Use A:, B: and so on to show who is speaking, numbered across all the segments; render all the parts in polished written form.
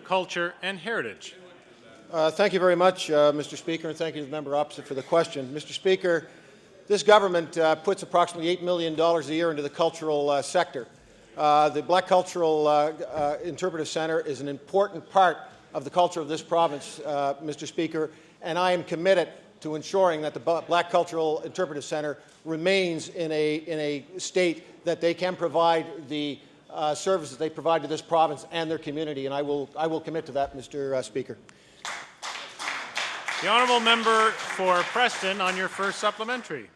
A: Culture and Heritage.
B: Thank you very much, Mr. Speaker, and thank you to the member opposite for the question. Mr. Speaker, this government puts approximately $8 million a year into the cultural sector. The Black Cultural Interpretive Centre is an important part of the culture of this province, Mr. Speaker, and I am committed to ensuring that the Black Cultural Interpretive Centre remains in a state that they can provide the services they provide to this province and their community, and I will commit to that, Mr. Speaker.
A: The honourable member for Preston on your first supplementary.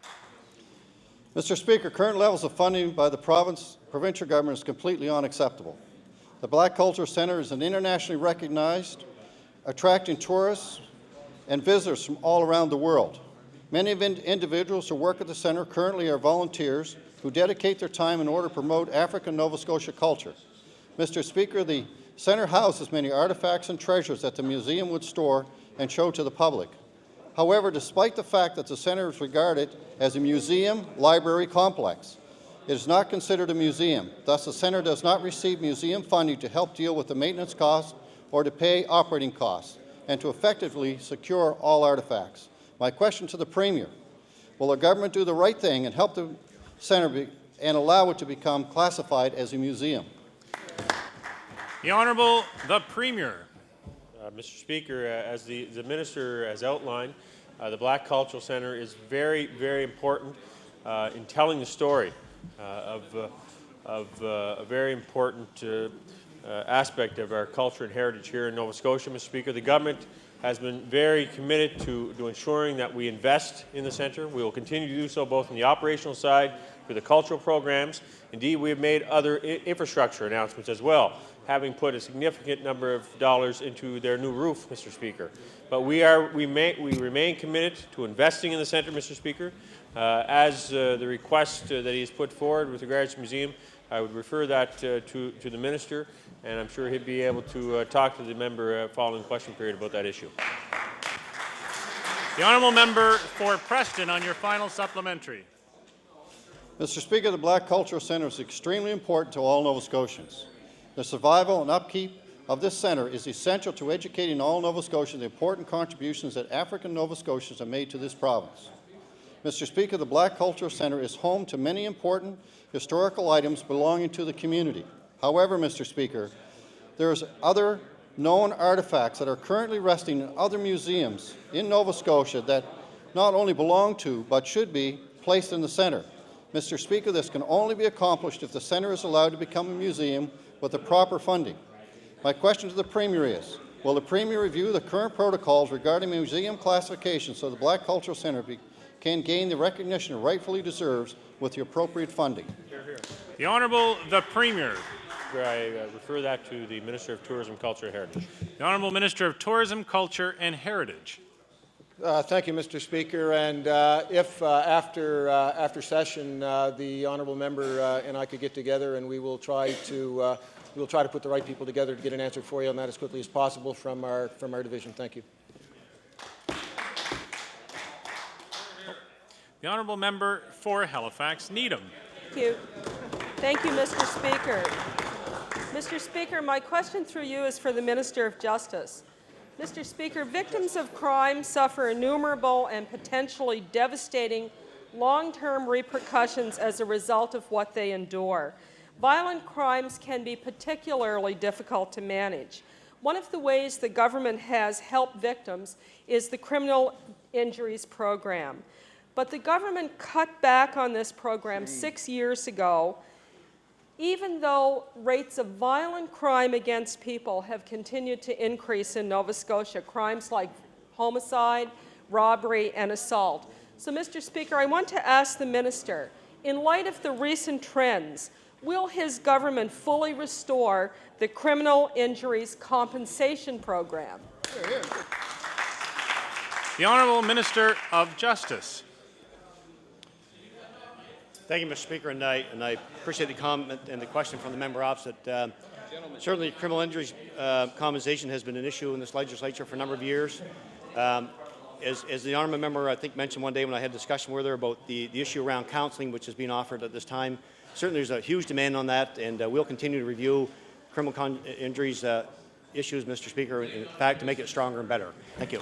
C: Mr. Speaker, current levels of funding by the provincial government is completely unacceptable. The Black Culture Centre is an internationally recognized, attracting tourists and visitors from all around the world. Many of individuals who work at the centre currently are volunteers who dedicate their time in order to promote African Nova Scotia culture. Mr. Speaker, the centre houses many artifacts and treasures that the museum would store and show to the public. However, despite the fact that the centre is regarded as a museum-library complex, it is not considered a museum. Thus, the centre does not receive museum funding to help deal with the maintenance costs or to pay operating costs and to effectively secure all artifacts. My question to the Premier, will the government do the right thing and help the centre and allow it to become classified as a museum?
A: The Honourable the Premier.
D: Mr. Speaker, as the Minister has outlined, the Black Cultural Centre is very, very important in telling the story of a very important aspect of our culture and heritage here in Nova Scotia. Mr. Speaker, the government has been very committed to ensuring that we invest in the centre. We will continue to do so both on the operational side through the cultural programs. Indeed, we have made other infrastructure announcements as well, having put a significant number of dollars into their new roof, Mr. Speaker. But we remain committed to investing in the centre, Mr. Speaker. As the request that he has put forward with regards to the museum, I would refer that to the Minister, and I'm sure he'd be able to talk to the member following the question period about that issue.
A: The honourable member for Preston on your final supplementary.
C: Mr. Speaker, the Black Cultural Centre is extremely important to all Nova Scotians. The survival and upkeep of this centre is essential to educating all Nova Scotians the important contributions that African Nova Scotians have made to this province. Mr. Speaker, the Black Cultural Centre is home to many important historical items belonging to the community. However, Mr. Speaker, there are other known artifacts that are currently resting in other museums in Nova Scotia that not only belong to but should be placed in the centre. Mr. Speaker, this can only be accomplished if the centre is allowed to become a museum with the proper funding. My question to the Premier is, will the Premier review the current protocols regarding museum classification so the Black Cultural Centre can gain the recognition it rightfully deserves with the appropriate funding?
A: The Honourable the Premier.
D: I refer that to the Minister of Tourism, Culture and Heritage.
A: The Honourable Minister of Tourism, Culture and Heritage.
B: Thank you, Mr. Speaker. And if after session the honourable member and I could get together, and we will try to put the right people together to get an answer for you on that as quickly as possible from our division. Thank you.
A: The honourable member for Halifax Needham.
E: Thank you. Thank you, Mr. Speaker. Mr. Speaker, my question through you is for the Minister of Justice. Mr. Speaker, victims of crime suffer innumerable and potentially devastating long-term repercussions as a result of what they endure. Violent crimes can be particularly difficult to manage. One of the ways the government has helped victims is the Criminal Injuries Program. But the government cut back on this program 6 years ago, even though rates of violent crime against people have continued to increase in Nova Scotia, crimes like homicide, robbery, and assault. So, Mr. Speaker, I want to ask the Minister, in light of the recent trends, will his government fully restore the Criminal Injuries Compensation Program?
A: The Honourable Minister of Justice.
F: Thank you, Mr. Speaker, and I appreciate the comment and the question from the member opposite. Certainly, criminal injuries compensation has been an issue in this legislature for a number of years. As the honourable member, I think, mentioned one day when I had a discussion with her about the issue around counselling, which is being offered at this time, certainly there's a huge demand on that, and we'll continue to review criminal injuries issues, Mr. Speaker, in fact, to make it stronger and better. Thank you.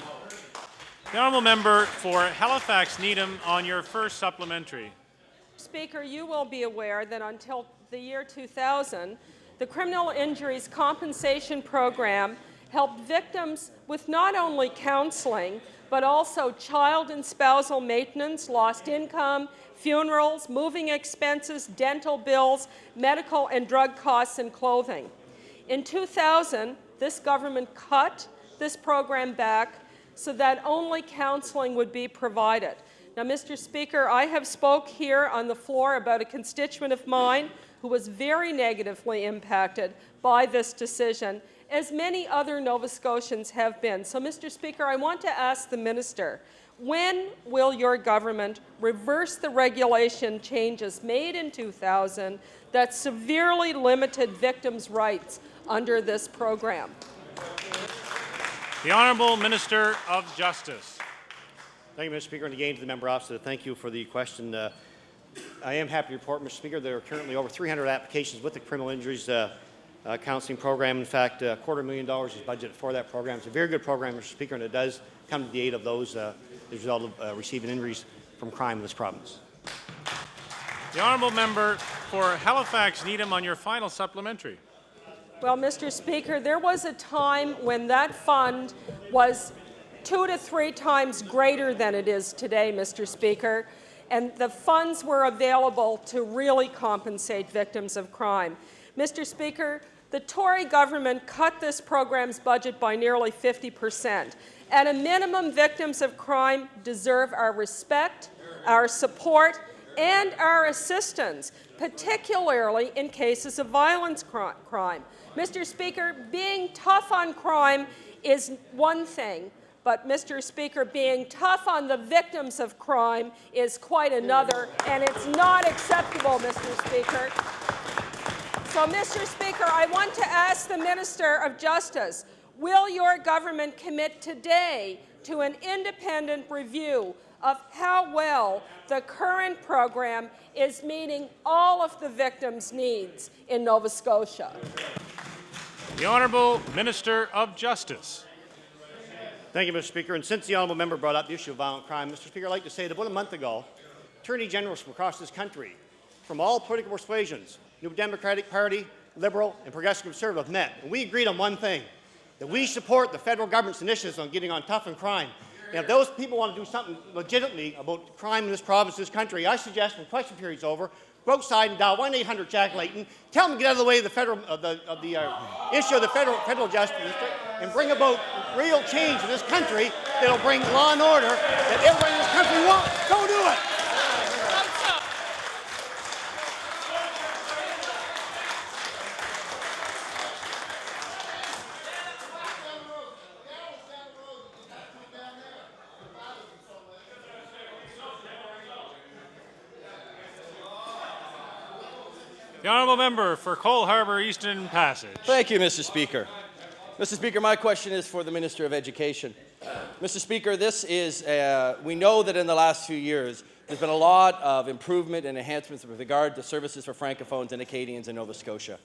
A: The honourable member for Halifax Needham on your first supplementary.
E: Speaker, you will be aware that until the year 2000, the Criminal Injuries Compensation Program helped victims with not only counseling, but also child and spousal maintenance, lost income, funerals, moving expenses, dental bills, medical and drug costs, and clothing. In 2000, this government cut this program back so that only counseling would be provided. Now, Mr. Speaker, I have spoke here on the floor about a constituent of mine who was very negatively impacted by this decision, as many other Nova Scotians have been. So, Mr. Speaker, I want to ask the minister, when will your government reverse the regulation changes made in 2000 that severely limited victims' rights under this program?
A: The Honourable Minister of Justice.
F: Thank you, Mr. Speaker, and again to the member opposite, thank you for the question. I am happy to report, Mr. Speaker, there are currently over 300 applications with the criminal injuries counseling program. In fact, $250,000 is budgeted for that program. It's a very good program, Mr. Speaker, and it does come to the aid of those as a result of receiving injuries from crime in this province.
A: The honourable member for Halifax Needham on your final supplementary.
E: Well, Mr. Speaker, there was a time when that fund was 2 to 3 times greater than it is today, Mr. Speaker, and the funds were available to really compensate victims of crime. Mr. Speaker, the Tory government cut this program's budget by nearly 50%. At a minimum, victims of crime deserve our respect, our support, and our assistance, particularly in cases of violence crime. Mr. Speaker, being tough on crime is one thing, but, Mr. Speaker, being tough on the victims of crime is quite another, and it's not acceptable, Mr. Speaker. So, Mr. Speaker, I want to ask the Minister of Justice, will your government commit today to an independent review of how well the current program is meeting all of the victims' needs in Nova Scotia?
A: The Honourable Minister of Justice.
F: Thank you, Mr. Speaker. And since the honourable member brought up the issue of violent crime, Mr. Speaker, I'd like to say that about a month ago, Attorney Generals from across this country, from all political persuasions, New Democratic Party, Liberal, and Progressive Conservative, met, and we agreed on one thing, that we support the federal government's initiatives on getting on tough on crime. And if those people want to do something legitimately about crime in this province, this country, I suggest when question period's over, go outside and dial 1-800-JACK-LAYTON, tell them to get out of the way of the issue of the federal justice district, and bring about real change in this country that'll bring law and order that everybody in this country wants. Go do it!
A: The honourable member for Cole Harbour Eastern Passage.
G: Thank you, Mr. Speaker. Mr. Speaker, my question is for the Minister of Education. Mr. Speaker, this is, we know that in the last few years, there's been a lot of improvement and enhancements with regard to services for Francophones and Acadians in Nova Scotia.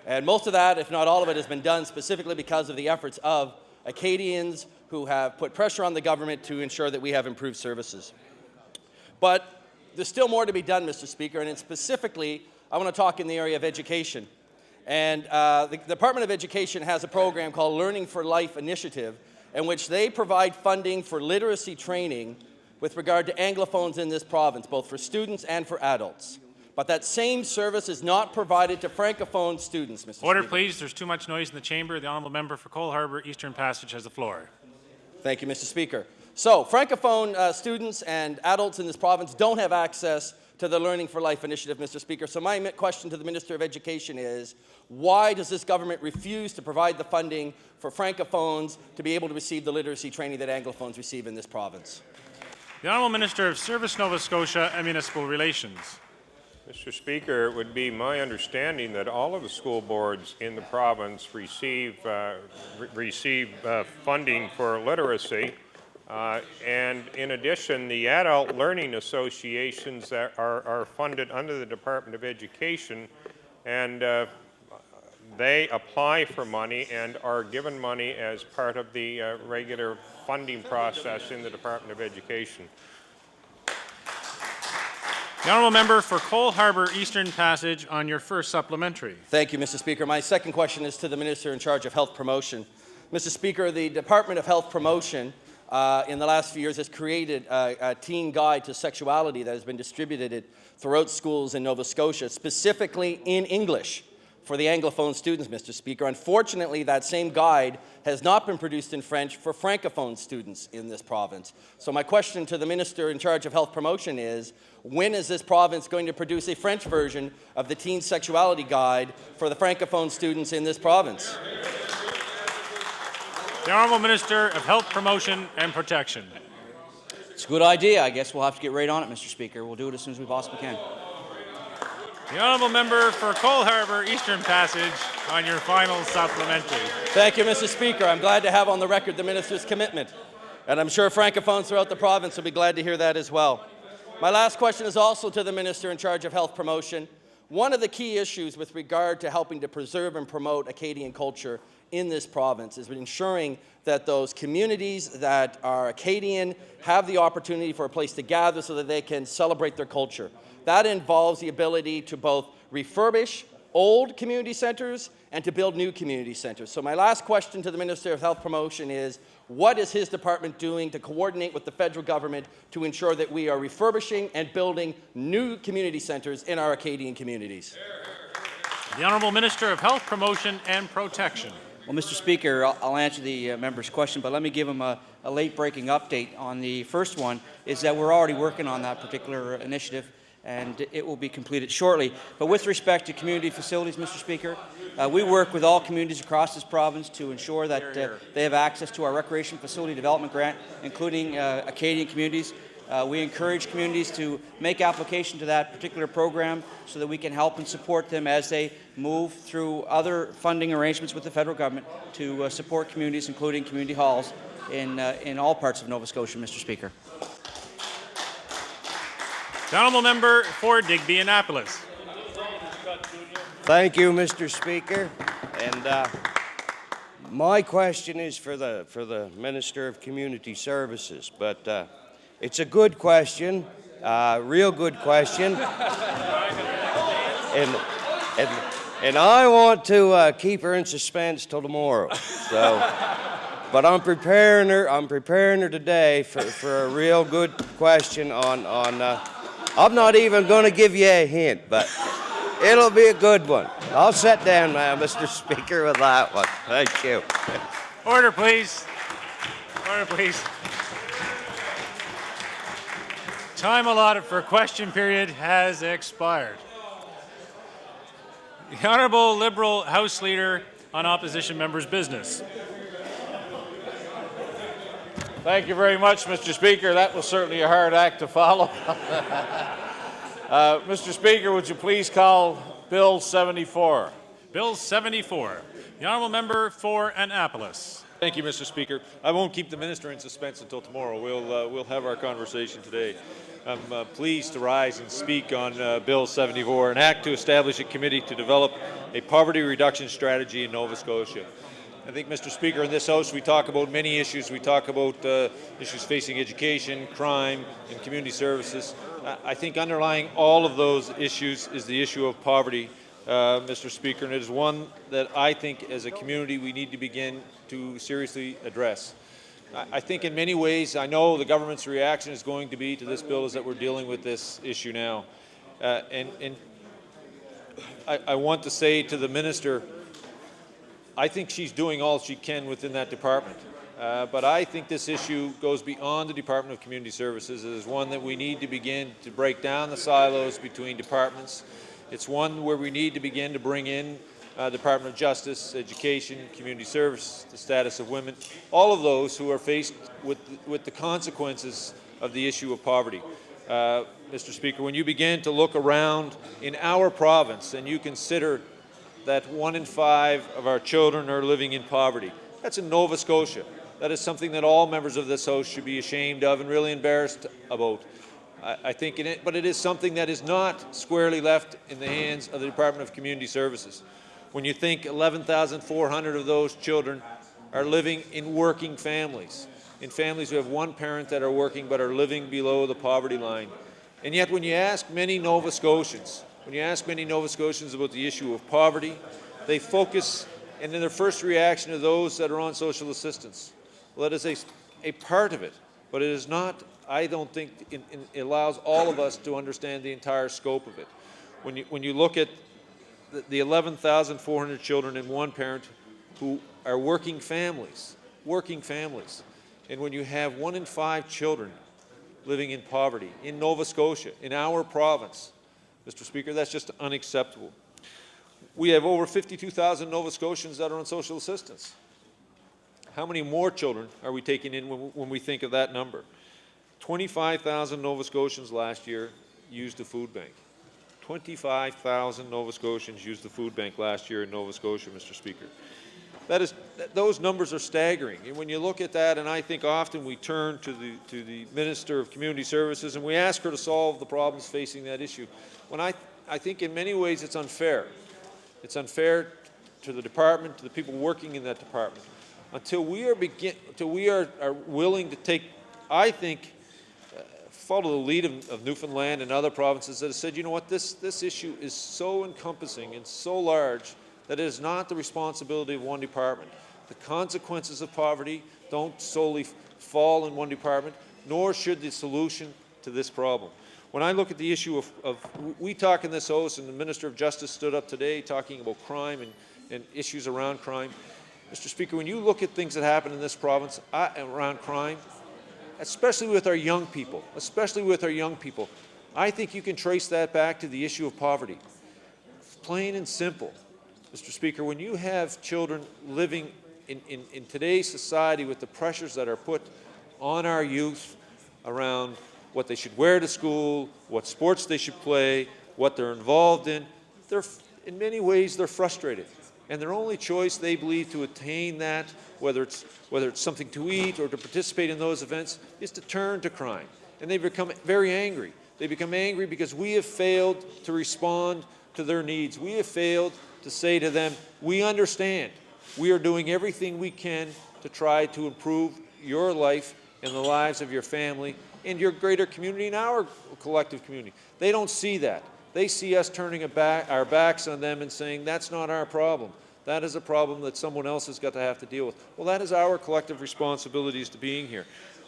G: And most of that, if not all of it, has been done specifically because of the efforts of Acadians who have put pressure on the government to ensure that we have improved services. But there's still more to be done, Mr. Speaker, and specifically, I want to talk in the area of education. And the Department of Education has a program called Learning for Life Initiative, in which they provide funding for literacy training with regard to Anglophones in this province, both for students and for adults. But that same service is not provided to Francophone students, Mr.
A: Order,
G: Speaker.
A: please. There's too much noise in the chamber. The honourable member for Cole Harbour Eastern Passage has the floor.
G: Thank you, Mr. Speaker. So, Francophone students and adults in this province don't have access to the Learning for Life initiative, Mr. Speaker. So my question to the Minister of Education is, why does this government refuse to provide the funding for Francophones to be able to receive the literacy training that Anglophones receive in this province?
A: The Honourable Minister of Service, Nova Scotia and Municipal Relations.
H: Mr. Speaker, it would be my understanding that all of the school boards in the province receive funding for literacy. And in addition, the adult learning associations that are funded under the Department of Education, and they apply for money and are given money as part of the regular funding process in the Department of Education.
A: The honourable member for Cole Harbour Eastern Passage on your first supplementary.
G: Thank you, Mr. Speaker. My second question is to the Minister in charge of Health Promotion. Mr. Speaker, the Department of Health Promotion in the last few years has created a teen guide to sexuality that has been distributed throughout schools in Nova Scotia, specifically in English for the Anglophone students, Mr. Speaker. Unfortunately, that same guide has not been produced in French for Francophone students in this province. So my question to the Minister in charge of Health Promotion is, when is this province going to produce a French version of the Teen Sexuality Guide for the Francophone students in this province?
A: The Honourable Minister of Health Promotion and Protection.
I: It's a good idea. I guess we'll have to get right on it, Mr. Speaker. We'll do it as soon as we possibly can.
A: The honourable member for Cole Harbour Eastern Passage on your final supplementary.
G: Thank you, Mr. Speaker. I'm glad to have on the record the Minister's commitment, and I'm sure Francophones throughout the province will be glad to hear that as well. My last question is also to the Minister in charge of Health Promotion. One of the key issues with regard to helping to preserve and promote Acadian culture in this province is ensuring that those communities that are Acadian have the opportunity for a place to gather so that they can celebrate their culture. That involves the ability to both refurbish old community centres and to build new community centres. So my last question to the Minister of Health Promotion is, what is his department doing to coordinate with the federal government to ensure that we are refurbishing and building new community centres in our Acadian communities?
A: The Honourable Minister of Health Promotion and Protection.
I: Well, Mr. Speaker, I'll answer the member's question, but let me give him a late-breaking update on the first one, is that we're already working on that particular initiative, and it will be completed shortly. But with respect to community facilities, Mr. Speaker, we work with all communities across this province to ensure that they have access to our recreation facility development grant, including Acadian communities. We encourage communities to make application to that particular program so that we can help and support them as they move through other funding arrangements with the federal government to support communities, including community halls in all parts of Nova Scotia, Mr. Speaker.
A: The honourable member for Digby Annapolis.
J: Thank you, Mr. Speaker. And my question is for the Minister of Community Services, but it's a good question, real good question. And I want to keep her in suspense till tomorrow. So, but I'm preparing her today for a real good question on I'm not even going to give you a hint, but it'll be a good one. I'll sit down now, Mr. Speaker, with that one. Thank you.
A: Order, please. Order, please. Time allotted for question period has expired. The Honourable Liberal House Leader on opposition members' business.
K: Thank you very much, Mr. Speaker. That was certainly a hard act to follow. Mr. Speaker, would you please call Bill 74?
A: Bill 74. The honourable member for Annapolis.
K: Thank you, Mr. Speaker. I won't keep the minister in suspense until tomorrow. We'll have our conversation today. I'm pleased to rise and speak on Bill 74, an act to establish a committee to develop a poverty reduction strategy in Nova Scotia. I think, Mr. Speaker, in this House we talk about many issues. We talk about issues facing education, crime, and community services. I think underlying all of those issues is the issue of poverty, Mr. Speaker, and it is one that I think as a community we need to begin to seriously address. I think in many ways, I know the government's reaction is going to be to this bill is that we're dealing with this issue now. And I want to say to the minister, I think she's doing all she can within that department. But I think this issue goes beyond the Department of Community Services. It is one that we need to begin to break down the silos between departments. It's one where we need to begin to bring in Department of Justice, Education, Community Service, the status of women, all of those who are faced with the consequences of the issue of poverty. Mr. Speaker, when you begin to look around in our province and you consider that 1 in 5 of our children are living in poverty, that's in Nova Scotia. That is something that all members of this House should be ashamed of and really embarrassed about. I think but it is something that is not squarely left in the hands of the Department of Community Services. when you think 11,400 of those children are living in working families, in families who have one parent that are working but are living below the poverty line. And yet when you ask many Nova Scotians, about the issue of poverty, they focus, and in their first reaction to those that are on social assistance. Well, that is a part of it, but it is not, I don't think, it allows all of us to understand the entire scope of it. When you look at the 11,400 children and one parent who are working families, and when you have 1 in 5 children living in poverty in Nova Scotia, in our province, Mr. Speaker, that's just unacceptable. We have over 52,000 Nova Scotians that are on social assistance. How many more children are we taking in when we think of that number? 25,000 Nova Scotians last year used the food bank. 25,000 Nova Scotians used the food bank last year in Nova Scotia, Mr. Speaker. Those numbers are staggering. And when you look at that, and I think often we turn to the Minister of Community Services and we ask her to solve the problems facing that issue, when I think in many ways it's unfair. It's unfair to the department, to the people working in that department, until we are willing to take, I think, follow the lead of Newfoundland and other provinces that have said, you know what, this issue is so encompassing and so large that it is not the responsibility of one department. The consequences of poverty don't solely fall in one department, nor should the solution to this problem. When I look at the issue we talk in this House, and the Minister of Justice stood up today talking about crime and issues around crime. Mr. Speaker, when you look at things that happen in this province around crime, especially with our young people, I think you can trace that back to the issue of poverty. Plain and simple. Mr. Speaker, when you have children living in today's society with the pressures that are put on our youth around what they should wear to school, what sports they should play, what they're involved in, in many ways they're frustrated. And their only choice, they believe, to attain that, whether it's something to eat or to participate in those events, is to turn to crime. And they become very angry. They become angry because we have failed to respond to their needs. We have failed to say to them, we understand. We are doing everything we can to try to improve your life and the lives of your family and your greater community and our collective community. They don't see that. They see us turning our backs on them and saying, that's not our problem. That is a problem that someone else has got to have to deal with. Well, that is our collective responsibilities to being here.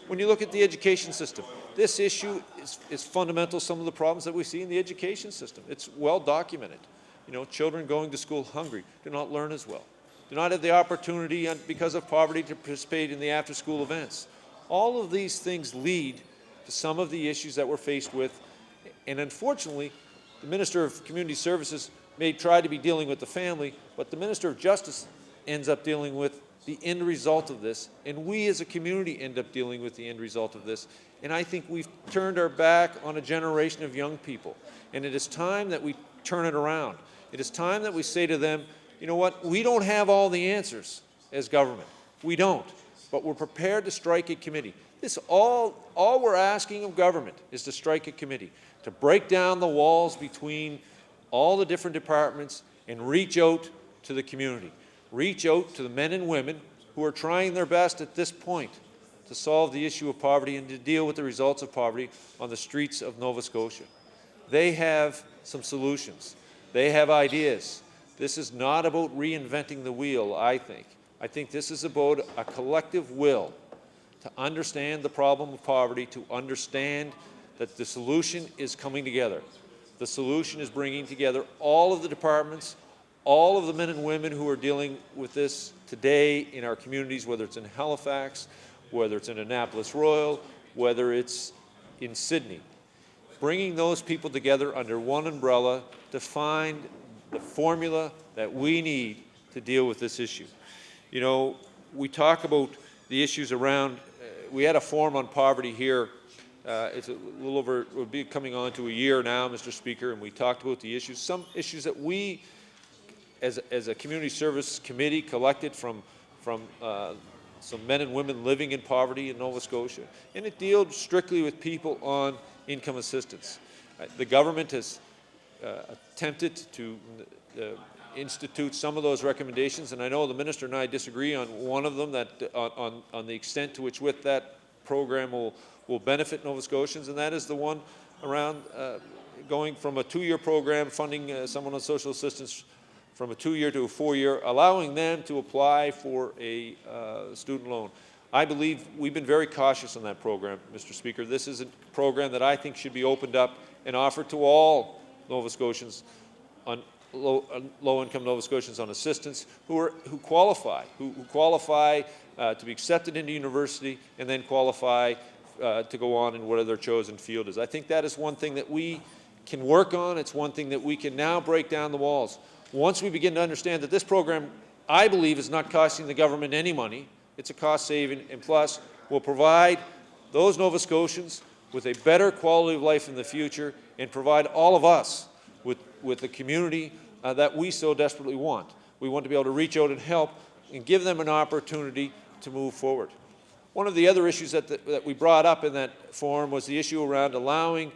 K: When you look at the education system, this issue is fundamental to some of the problems that we see in the education system. It's well documented. You know, children going to school hungry do not learn as well, do not have the opportunity because of poverty to participate in the after-school events. All of these things lead to some of the issues that we're faced with, and unfortunately, the Minister of Community Services may try to be dealing with the family, but the Minister of Justice ends up dealing with the end result of this, and we as a community end up dealing with the end result of this. And I think we've turned our back on a generation of young people, and it is time that we turn it around. It is time that we say to them, you know what, we don't have all the answers as government. We don't, but we're prepared to strike a committee. All we're asking of government is to strike a committee, to break down the walls between all the different departments and reach out to the community, reach out to the men and women who are trying their best at this point to solve the issue of poverty and to deal with the results of poverty on the streets of Nova Scotia. They have some solutions. They have ideas. This is not about reinventing the wheel, I think. I think this is about a collective will to understand the problem of poverty, to understand that the solution is coming together. The solution is bringing together all of the departments, all of the men and women who are dealing with this today in our communities, whether it's in Halifax, whether it's in Annapolis Royal, whether it's in Sydney. Bringing those people together under one umbrella to find the formula that we need to deal with this issue. You know, we talk about the issues around, we had a forum on poverty here. It's a little over, it would be coming on to a year now, Mr. Speaker, and we talked about the issues, some issues that we, as a community service committee, collected from some men and women living in poverty in Nova Scotia, and it deals strictly with people on income assistance. The government has attempted to institute some of those recommendations, and I know the minister and I disagree on one of them, that on the extent to which with that program will benefit Nova Scotians, and that is the one around going from a 2-year program, funding someone on social assistance from a 2-year to a 4-year, allowing them to apply for a student loan. I believe we've been very cautious on that program, Mr. Speaker. This is a program that I think should be opened up and offered to all Nova Scotians, on low-income Nova Scotians on assistance who qualify to be accepted into university and then qualify to go on in whatever their chosen field is. I think that is one thing that we can work on. It's one thing that we can now break down the walls. Once we begin to understand that this program, I believe, is not costing the government any money, it's a cost saving, and plus will provide those Nova Scotians with a better quality of life in the future and provide all of us with the community that we so desperately want. We want to be able to reach out and help and give them an opportunity to move forward. One of the other issues that we brought up in that forum was the issue around allowing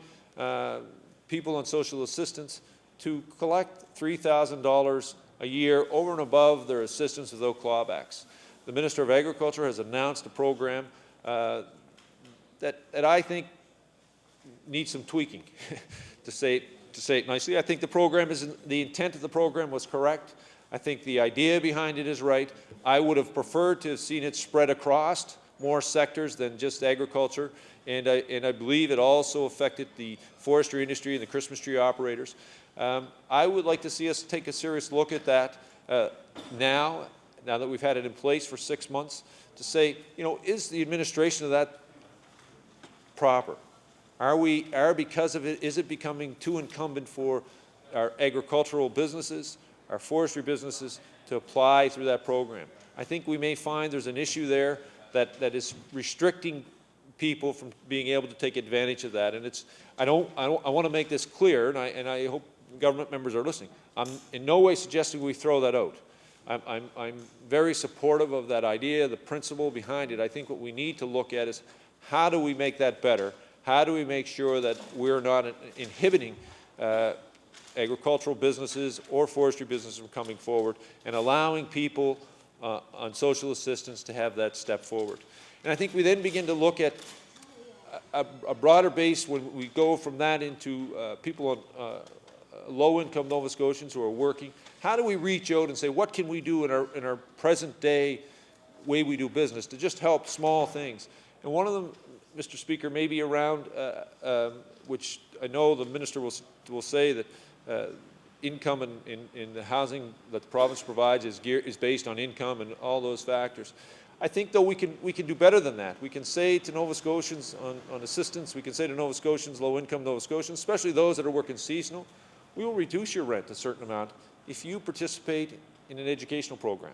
K: people on social assistance to collect $3,000 a year over and above their assistance without clawbacks. The Minister of Agriculture has announced a program that I think needs some tweaking, to say it nicely. I think the intent of the program was correct. I think the idea behind it is right. I would have preferred to have seen it spread across more sectors than just agriculture, and I believe it also affected the forestry industry and the Christmas tree operators. I would like to see us take a serious look at that now that we've had it in place for 6 months, to say, is the administration of that proper? Because of it, is it becoming too incumbent for our agricultural businesses, our forestry businesses, to apply through that program? I think we may find there's an issue there that is restricting people from being able to take advantage of that. And I want to make this clear, and I hope government members are listening. I'm in no way suggesting we throw that out. I'm very supportive of that idea, the principle behind it. I think what we need to look at is how do we make that better? How do we make sure that we're not inhibiting agricultural businesses or forestry businesses from coming forward and allowing people on social assistance to have that step forward? And I think we then begin to look at a broader base when we go from that into people on low-income Nova Scotians who are working. How do we reach out and say, what can we do in our present day way we do business to just help small things? And one of them, Mr. Speaker, may be around, which I know the minister will say that income in the housing that the province provides is based on income and all those factors. I think, though, we can do better than that. We can say to Nova Scotians on assistance, we can say to Nova Scotians, low-income Nova Scotians, especially those that are working seasonal, we will reduce your rent a certain amount if you participate in an educational program.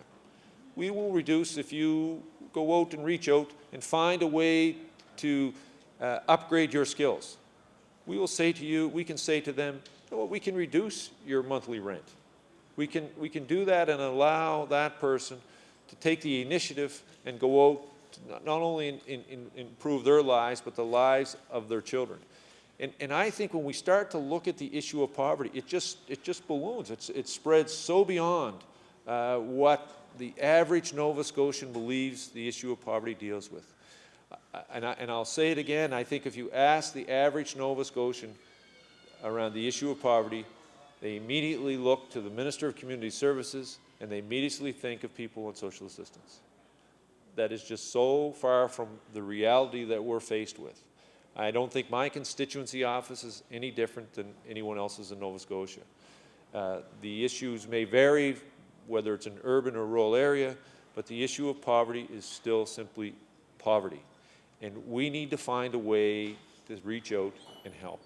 K: We will reduce if you go out and reach out and find a way to upgrade your skills. We will say to you, we can say to them, well, we can reduce your monthly rent. We can do that and allow that person to take the initiative and go out to not only improve their lives, but the lives of their children. And I think when we start to look at the issue of poverty, it just balloons. It spreads so beyond what the average Nova Scotian believes the issue of poverty deals with. And I'll say it again, I think if you ask the average Nova Scotian around the issue of poverty, they immediately look to the Minister of Community Services and they immediately think of people on social assistance. That is just so far from the reality that we're faced with. I don't think my constituency office is any different than anyone else's in Nova Scotia. The issues may vary, whether it's an urban or rural area, but the issue of poverty is still simply poverty. And we need to find a way to reach out and help.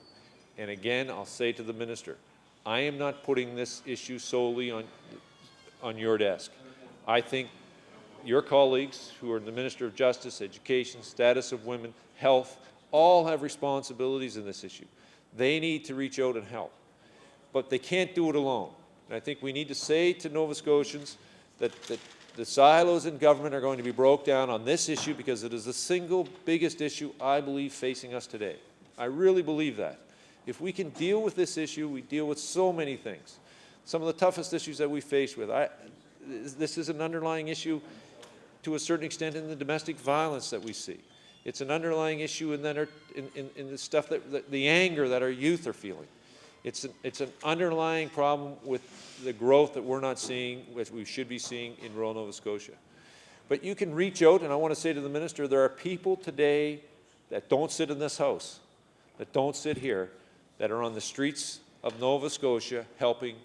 K: And again, I'll say to the minister, I am not putting this issue solely on your desk. I think your colleagues who are the Minister of Justice, Education, Status of Women, Health, all have responsibilities in this issue. They need to reach out and help. But they can't do it alone. And I think we need to say to Nova Scotians that the silos in government are going to be broke down on this issue because it is the single biggest issue I believe facing us today. I really believe that. If we can deal with this issue, we deal with so many things. some of the toughest issues that we face with. This is an underlying issue to a certain extent in the domestic violence that we see. It's an underlying issue in the stuff the anger that our youth are feeling. It's an underlying problem with the growth that we're not seeing, which we should be seeing in rural Nova Scotia. But you can reach out, and I want to say to the minister, there are people today that don't sit in this house, that don't sit here, that are on the streets of Nova Scotia helping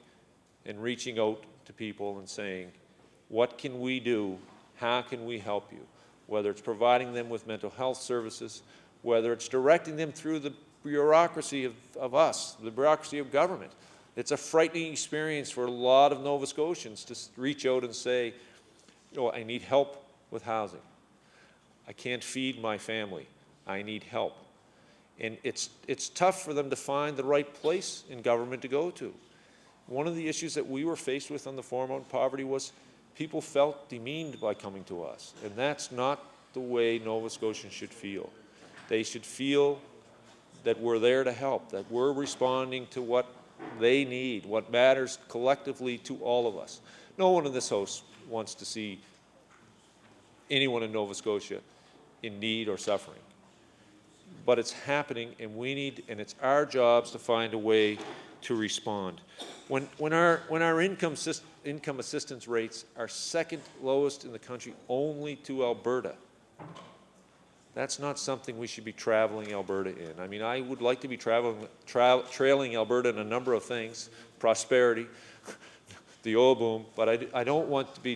K: and reaching out to people and saying, what can we do? How can we help you? Whether it's providing them with mental health services, whether it's directing them through the bureaucracy of us, the bureaucracy of government. It's a frightening experience for a lot of Nova Scotians to reach out and say, I need help with housing. I can't feed my family. I need help. And it's tough for them to find the right place in government to go to. One of the issues that we were faced with on the Forum on Poverty was people felt demeaned by coming to us. And that's not the way Nova Scotians should feel. They should feel that we're there to help, that we're responding to what they need, what matters collectively to all of us. No one in this house wants to see anyone in Nova Scotia in need or suffering. But it's happening, and it's our jobs to find a way to respond. When our income assistance rates are second lowest in the country, only to Alberta, that's not something we should be traveling Alberta in. I mean, I would like to be trailing Alberta in a number of things, prosperity, the oil boom, but I don't want to be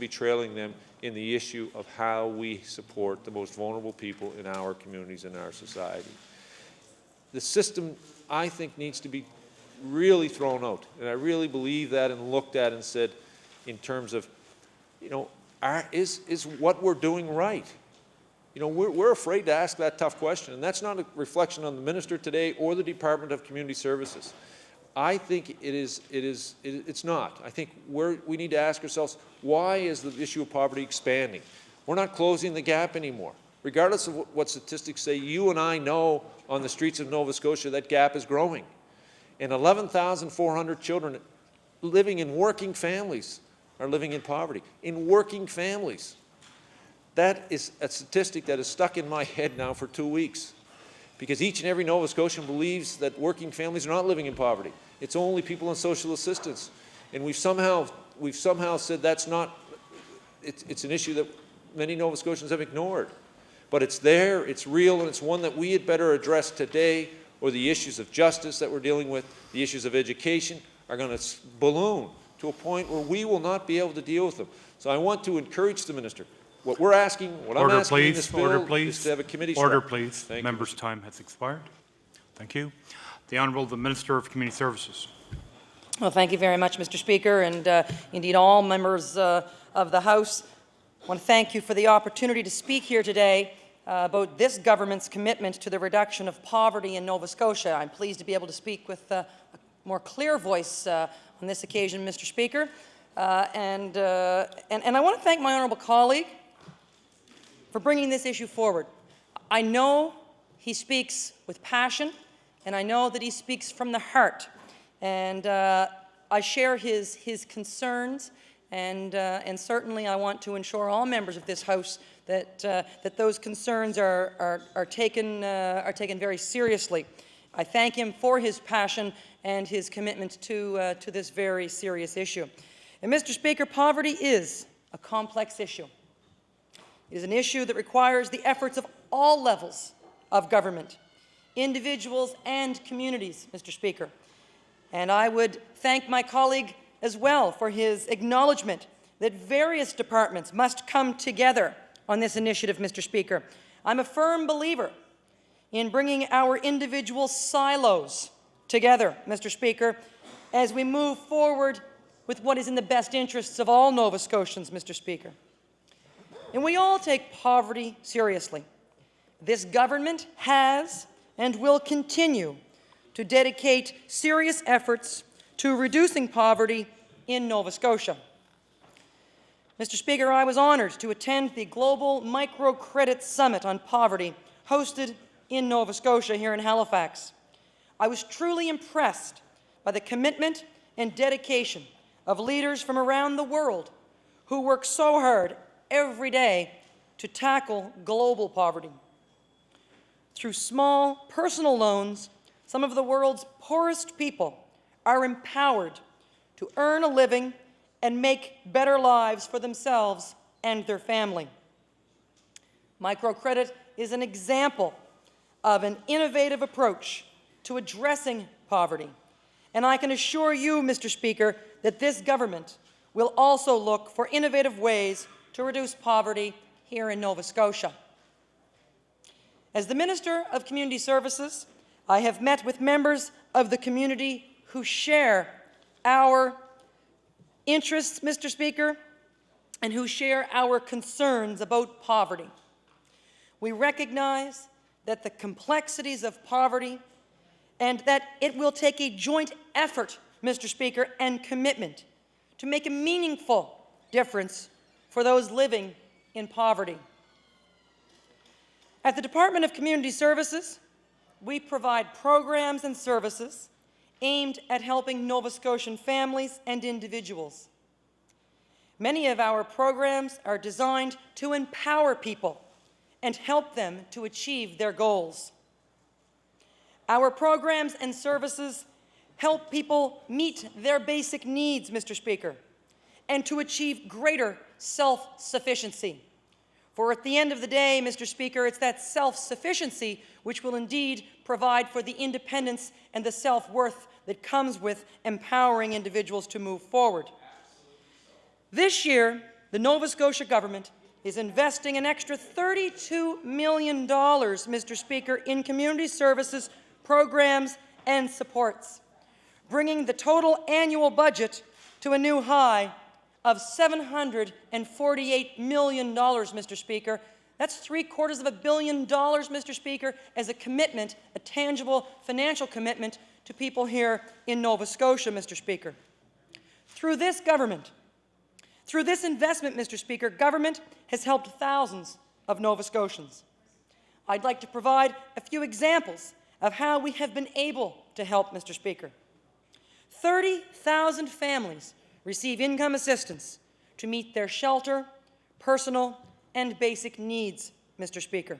K: trailing them in the issue of how we support the most vulnerable people in our communities and our society. The system, I think, needs to be really thrown out, and I really believe that and looked at and said, in terms of, is what we're doing right? We're afraid to ask that tough question, and that's not a reflection on the minister today or the Department of Community Services. I think it's not. I think we need to ask ourselves, why is the issue of poverty expanding? We're not closing the gap anymore. Regardless of what statistics say, you and I know on the streets of Nova Scotia that gap is growing. And 11,400 children living in working families are living in poverty. In working families. That is a statistic that is stuck in my head now for 2 weeks. Because each and every Nova Scotian believes that working families are not living in poverty. It's only people on social assistance. And we've somehow said that's not, it's an issue that many Nova Scotians have ignored. But it's there, it's real, and it's one that we had better address today, or the issues of justice that we're dealing with, the issues of education, are going to balloon to a point where we will not be able to deal with them. So I want to encourage the minister. What we're asking, what I'm asking in this bill is to have a committee structure.
L: Order, please. Member's time has expired. Thank you. The Honourable the Minister of Community Services.
M: Well, thank you very much, Mr. Speaker, and indeed all members of the House. I want to thank you for the opportunity to speak here today about this government's commitment to the reduction of poverty in Nova Scotia. I'm pleased to be able to speak with a more clear voice on this occasion, Mr. Speaker. And I want to thank my honourable colleague for bringing this issue forward. I know he speaks with passion, and I know that he speaks from the heart. And I share his concerns, and certainly I want to ensure all members of this House that those concerns are taken very seriously. I thank him for his passion and his commitment to this very serious issue. And Mr. Speaker, poverty is a complex issue. It is an issue that requires the efforts of all levels of government, individuals and communities, Mr. Speaker. And I would thank my colleague as well for his acknowledgement that various departments must come together on this initiative, Mr. Speaker. I'm a firm believer in bringing our individual silos together, Mr. Speaker, as we move forward with what is in the best interests of all Nova Scotians, Mr. Speaker. And we all take poverty seriously. This government has and will continue to dedicate serious efforts to reducing poverty in Nova Scotia. Mr. Speaker, I was honoured to attend the Global Microcredit Summit on Poverty hosted in Nova Scotia here in Halifax. I was truly impressed by the commitment and dedication of leaders from around the world who work so hard every day to tackle global poverty. Through small personal loans, some of the world's poorest people are empowered to earn a living and make better lives for themselves and their family. Microcredit is an example of an innovative approach to addressing poverty. And I can assure you, Mr. Speaker, that this government will also look for innovative ways to reduce poverty here in Nova Scotia. As the Minister of Community Services, I have met with members of the community who share our interests, Mr. Speaker, and who share our concerns about poverty. We recognize that the complexities of poverty and that it will take a joint effort, Mr. Speaker, and commitment to make a meaningful difference for those living in poverty. At the Department of Community Services, we provide programs and services aimed at helping Nova Scotian families and individuals. Many of our programs are designed to empower people and help them to achieve their goals. Our programs and services help people meet their basic needs, Mr. Speaker, and to achieve greater self-sufficiency. For at the end of the day, Mr. Speaker, it's that self-sufficiency which will indeed provide for the independence and the self-worth that comes with empowering individuals to move forward. This year, the Nova Scotia government is investing an extra $32 million, Mr. Speaker, in community services, programs, and supports, bringing the total annual budget to a new high of $748 million, Mr. Speaker. That's $750 million, Mr. Speaker, as a commitment, a tangible financial commitment to people here in Nova Scotia, Mr. Speaker. Through this government, through this investment, Mr. Speaker, government has helped thousands of Nova Scotians. I'd like to provide a few examples of how we have been able to help, Mr. Speaker. 30,000 families receive income assistance to meet their shelter, personal, and basic needs, Mr. Speaker.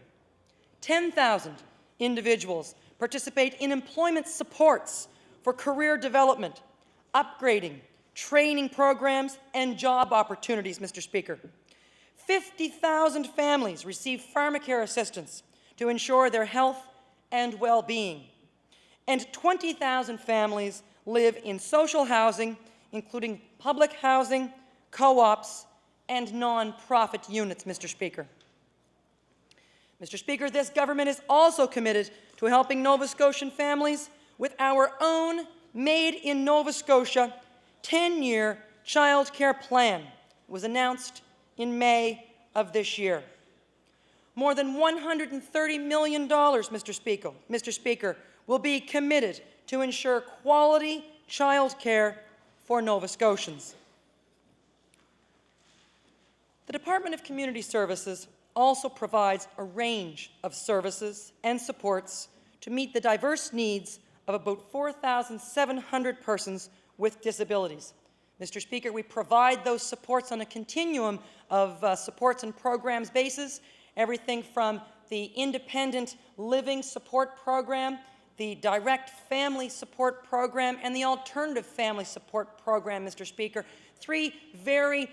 M: 10,000 individuals participate in employment supports for career development, upgrading, training programs, and job opportunities, Mr. Speaker. 50,000 families receive pharmacare assistance to ensure their health and well-being. And 20,000 families live in social housing, including public housing, co-ops, and non-profit units, Mr. Speaker. Mr. Speaker, this government is also committed to helping Nova Scotian families with our own Made in Nova Scotia 10-year child care plan. It was announced in May of this year. More than $130 million, Mr. Speaker, will be committed to ensure quality child care for Nova Scotians. The Department of Community Services also provides a range of services and supports to meet the diverse needs of about 4,700 persons with disabilities. Mr. Speaker, we provide those supports on a continuum of supports and programs basis, everything from the Independent Living Support Program, the Direct Family Support Program, and the Alternative Family Support Program, Mr. Speaker. Three very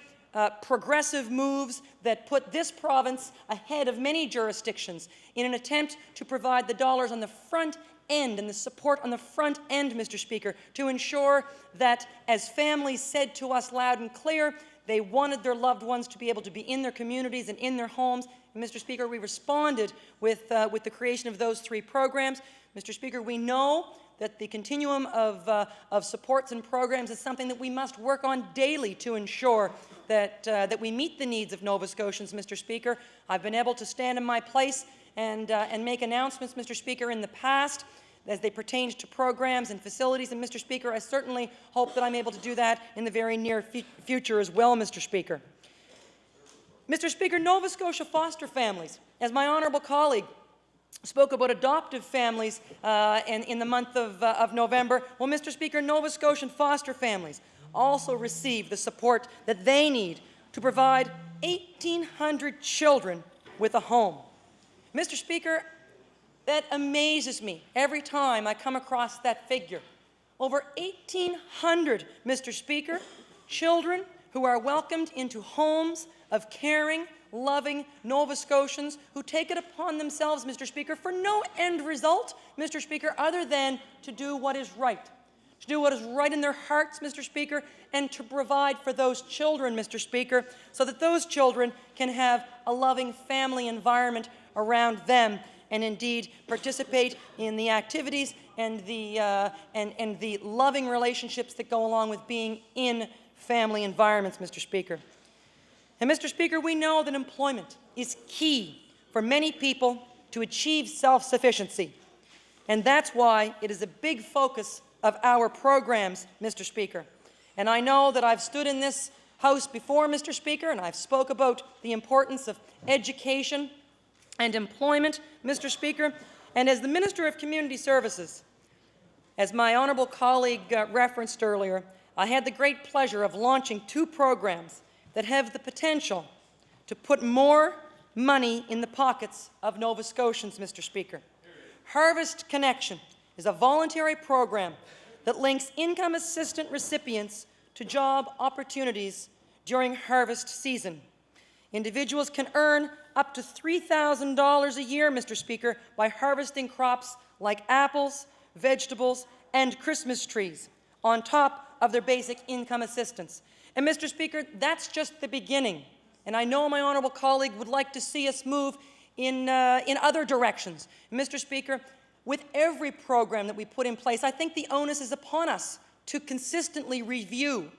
M: progressive moves that put this province ahead of many jurisdictions in an attempt to provide the dollars on the front end and the support on the front end, Mr. Speaker, to ensure that, as families said to us loud and clear, they wanted their loved ones to be able to be in their communities and in their homes. And Mr. Speaker, we responded with the creation of those three programs. Mr. Speaker, we know that the continuum of supports and programs is something that we must work on daily to ensure that we meet the needs of Nova Scotians, Mr. Speaker. I've been able to stand in my place and make announcements, Mr. Speaker, in the past as they pertain to programs and facilities. And, Mr. Speaker, I certainly hope that I'm able to do that in the very near future as well, Mr. Speaker. Mr. Speaker, Nova Scotia foster families, as my honourable colleague spoke about adoptive families in the month of November. Well, Mr. Speaker, Nova Scotian foster families also receive the support that they need to provide 1,800 children with a home. Mr. Speaker, that amazes me every time I come across that figure. Over 1,800, Mr. Speaker, children who are welcomed into homes of caring, loving Nova Scotians who take it upon themselves, Mr. Speaker, for no end result, Mr. Speaker, other than to do what is right. To do what is right in their hearts, Mr. Speaker, and to provide for those children, Mr. Speaker, so that those children can have a loving family environment around them and indeed participate in the activities and the loving relationships that go along with being in family environments, Mr. Speaker. And Mr. Speaker, we know that employment is key for many people to achieve self-sufficiency. And that's why it is a big focus of our programs, Mr. Speaker. And I know that I've stood in this House before, Mr. Speaker, and I've spoke about the importance of education and employment, Mr. Speaker. And as the Minister of Community Services, as my honourable colleague referenced earlier, I had the great pleasure of launching 2 programs that have the potential to put more money in the pockets of Nova Scotians, Mr. Speaker. Harvest Connection is a voluntary program that links income assistance recipients to job opportunities during harvest season. Individuals can earn up to $3,000 a year, Mr. Speaker, by harvesting crops like apples, vegetables, and Christmas trees on top of their basic income assistance. And Mr. Speaker, that's just the beginning. And I know my honourable colleague would like to see us move in other directions. Mr. Speaker, with every program that we put in place, I think the onus is upon us to consistently review,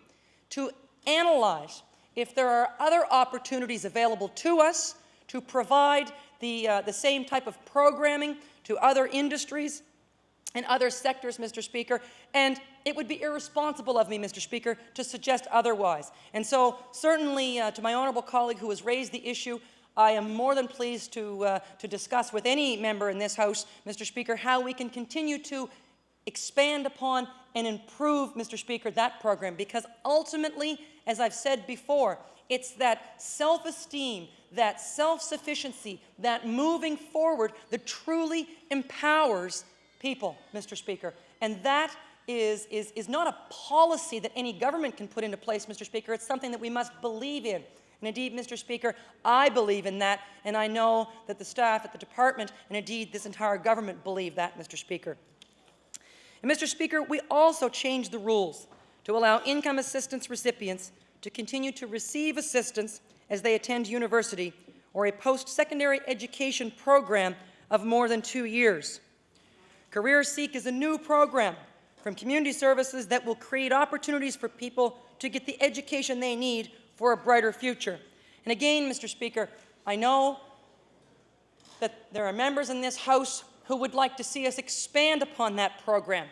M: to analyze if there are other opportunities available to us to provide the same type of programming to other industries and other sectors, Mr. Speaker, and it would be irresponsible of me, Mr. Speaker, to suggest otherwise. And so, certainly, to my honourable colleague who has raised the issue, I am more than pleased to discuss with any member in this House, Mr. Speaker, how we can continue to expand upon and improve, Mr. Speaker, that program, because ultimately, as I've said before, it's that self-esteem, that self-sufficiency, that moving forward that truly empowers people, Mr. Speaker. And that is not a policy that any government can put into place, Mr. Speaker. It's something that we must believe in. And indeed, Mr. Speaker, I believe in that, and I know that the staff at the department and indeed this entire government believe that, Mr. Speaker. And Mr. Speaker, we also changed the rules to allow income assistance recipients to continue to receive assistance as they attend university or a post-secondary education program of more than 2 years. Career Seek is a new program from Community Services that will create opportunities for people to get the education they need for a brighter future. And again, Mr. Speaker, I know that there are members in this House who would like to see us expand upon that program,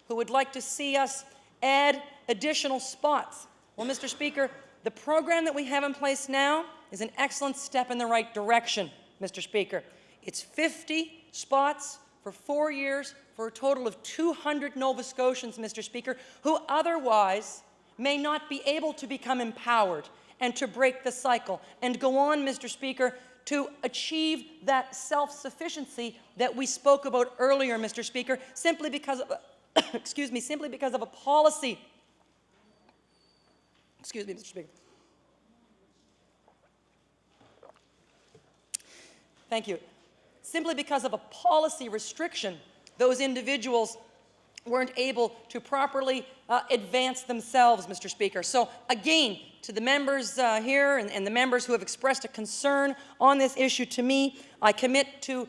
M: who would like to see us add additional spots. Well, Mr. Speaker, the program that we have in place now is an excellent step in the right direction, Mr. Speaker. It's 50 spots for 4 years for a total of 200 Nova Scotians, Mr. Speaker, who otherwise may not be able to become empowered and to break the cycle and go on, Mr. Speaker, to achieve that self-sufficiency that we spoke about earlier, Mr. Speaker, simply because of simply because of a policy. Excuse me, Mr. Speaker. Thank you. Simply because of a policy restriction, those individuals weren't able to properly advance themselves, Mr. Speaker. So again, to the members here and the members who have expressed a concern on this issue to me, I commit to,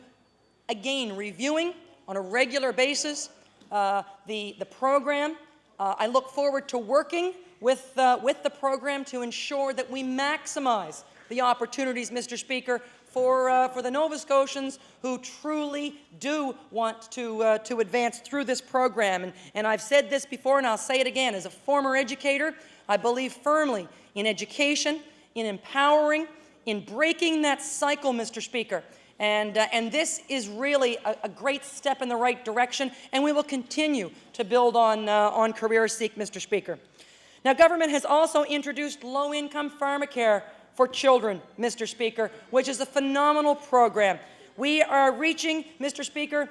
M: again, reviewing on a regular basis the program. I look forward to working with the program to ensure that we maximize the opportunities, Mr. Speaker, for the Nova Scotians who truly do want to advance through this program. And I've said this before, and I'll say it again. As a former educator, I believe firmly in education, in empowering, in breaking that cycle, Mr. Speaker. And this is really a great step in the right direction, and we will continue to build on Career Seek, Mr. Speaker. Now, government has also introduced low-income pharmacare for children, Mr. Speaker, which is a phenomenal program. We are reaching, Mr. Speaker,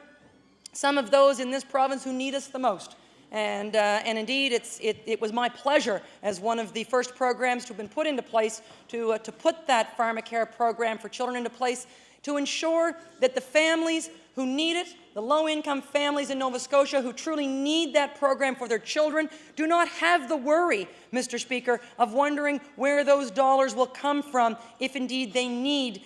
M: some of those in this province who need us the most. And indeed, it was my pleasure as one of the first programs to have been put into place to put that pharmacare program for children into place to ensure that the families who need it, the low-income families in Nova Scotia who truly need that program for their children, do not have the worry, Mr. Speaker, of wondering where those dollars will come from if indeed they need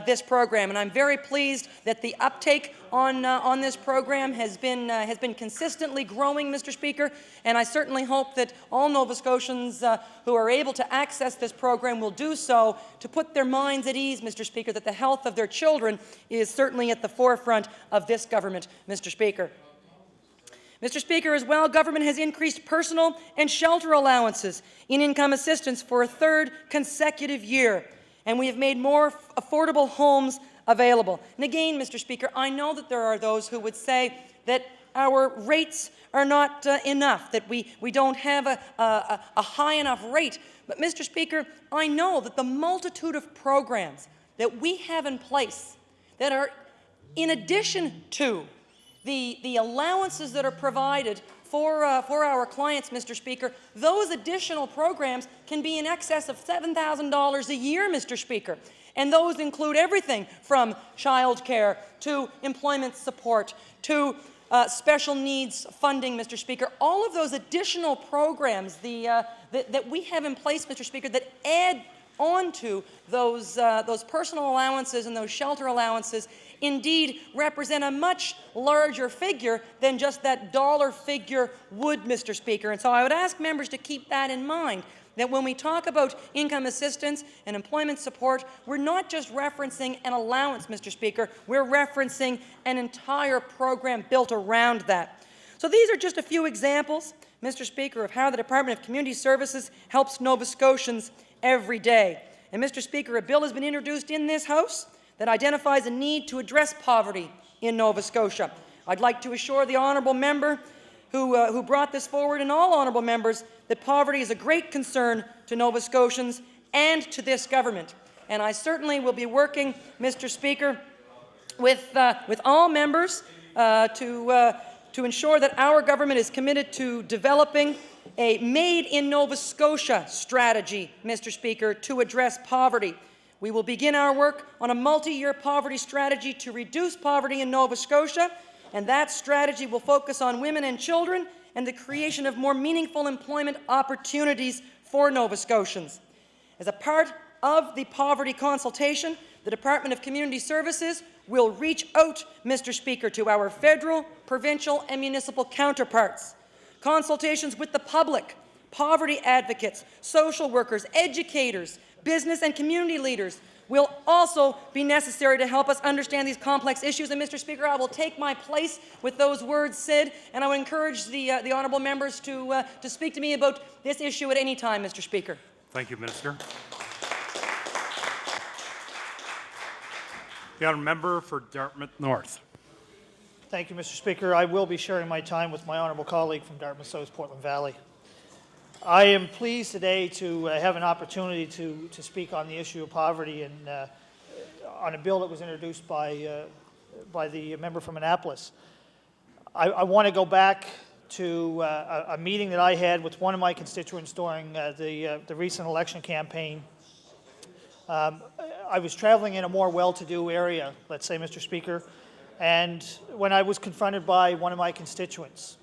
M: this program. And I'm very pleased that the uptake on this program has been consistently growing, Mr. Speaker, and I certainly hope that all Nova Scotians who are able to access this program will do so to put their minds at ease, Mr. Speaker, that the health of their children is certainly at the forefront of this government, Mr. Speaker. Mr. Speaker, as well, government has increased personal and shelter allowances in income assistance for a third consecutive year, and we have made more affordable homes available. And again, Mr. Speaker, I know that there are those who would say that our rates are not enough, that we don't have a high enough rate. But, Mr. Speaker, I know that the multitude of programs that we have in place that are in addition to the allowances that are provided for our clients, Mr. Speaker, those additional programs can be in excess of $7,000 a year, Mr. Speaker. And those include everything from childcare to employment support to special needs funding, Mr. Speaker. All of those additional programs that we have in place, Mr. Speaker, that add on to those personal allowances and those shelter allowances indeed represent a much larger figure than just that dollar figure would, Mr. Speaker. And so I would ask members to keep that in mind, that when we talk about income assistance and employment support, we're not just referencing an allowance, Mr. Speaker, we're referencing an entire program built around that. So these are just a few examples, Mr. Speaker, of how the Department of Community Services helps Nova Scotians every day. And Mr. Speaker, a bill has been introduced in this House that identifies a need to address poverty in Nova Scotia. I'd like to assure the honourable member who brought this forward and all honourable members that poverty is a great concern to Nova Scotians and to this government. And I certainly will be working, Mr. Speaker, with all members to ensure that our government is committed to developing a Made in Nova Scotia strategy, Mr. Speaker, to address poverty. We will begin our work on a multi-year poverty strategy to reduce poverty in Nova Scotia, and that strategy will focus on women and children and the creation of more meaningful employment opportunities for Nova Scotians. As a part of the poverty consultation, the Department of Community Services will reach out, Mr. Speaker, to our federal, provincial and municipal counterparts. Consultations with the public, poverty advocates, social workers, educators, business and community leaders will also be necessary to help us understand these complex issues. And, Mr. Speaker, I will take my place with those words said, and I would encourage the honourable members to speak to me about this issue at any time, Mr. Speaker.
L: Thank you, Minister. The honourable member for Dartmouth North.
N: Thank you, Mr. Speaker. I will be sharing my time with my honourable colleague from Dartmouth South, Portland Valley. I am pleased today to have an opportunity to speak on the issue of poverty and on a bill that was introduced by the member from Annapolis. I want to go back to a meeting that I had with one of my constituents during the recent election campaign. I was traveling in a more well-to-do area, let's say, Mr. Speaker, and when I was confronted by one of my constituents,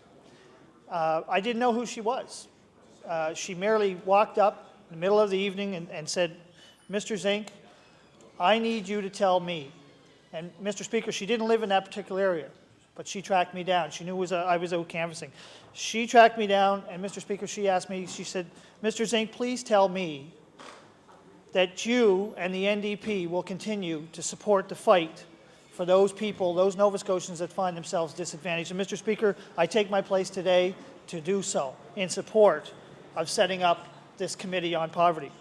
N: I didn't know who she was. She merely walked up in the middle of the evening and said, "Mr. Zink, I need you to tell me." And, Mr. Speaker, she didn't live in that particular area, but she tracked me down. She knew I was out canvassing. She tracked me down, and, Mr. Speaker, she asked me, she said, "Mr. Zink, please tell me that you and the NDP will continue to support the fight for those people, those Nova Scotians that find themselves disadvantaged." And, Mr. Speaker, I take my place today to do so in support of setting up this committee on poverty.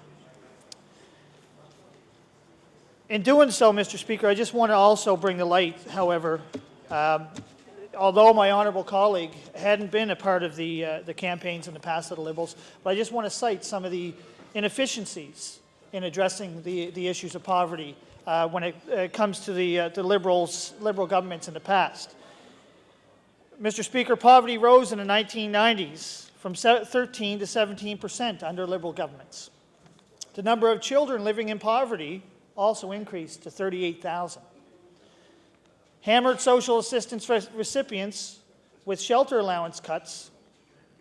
N: In doing so, Mr. Speaker, I just want to also bring to light, however, although my honourable colleague hadn't been a part of the campaigns in the past of the Liberals, but I just want to cite some of the inefficiencies in addressing the issues of poverty when it comes to the Liberal governments in the past. Mr. Speaker, poverty rose in the 1990s from 13 to 17% under Liberal governments. The number of children living in poverty also increased to 38,000. Hammered social assistance recipients with shelter allowance cuts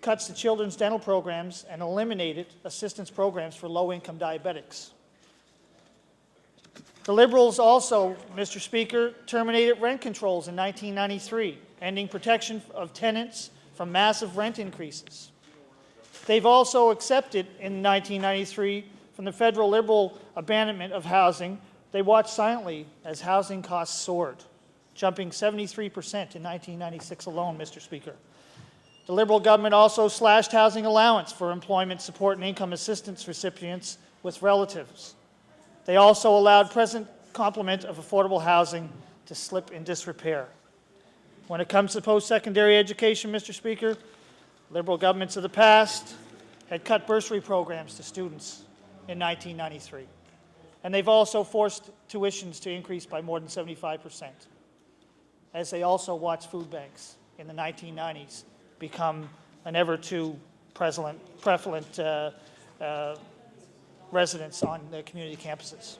N: to children's dental programs, and eliminated assistance programs for low-income diabetics. The Liberals also, Mr. Speaker, terminated rent controls in 1993, ending protection of tenants from massive rent increases. They've also accepted in 1993 from the federal Liberal abandonment of housing. They watched silently as housing costs soared, jumping 73% in 1996 alone, Mr. Speaker. The Liberal government also slashed housing allowance for employment support and income assistance recipients with relatives. They also allowed present complement of affordable housing to slip in disrepair. When it comes to post-secondary education, Mr. Speaker, Liberal governments of the past had cut bursary programs to students in 1993. And they've also forced tuitions to increase by more than 75%, as they also watched food banks in the 1990s become an ever too prevalent residence on the community campuses.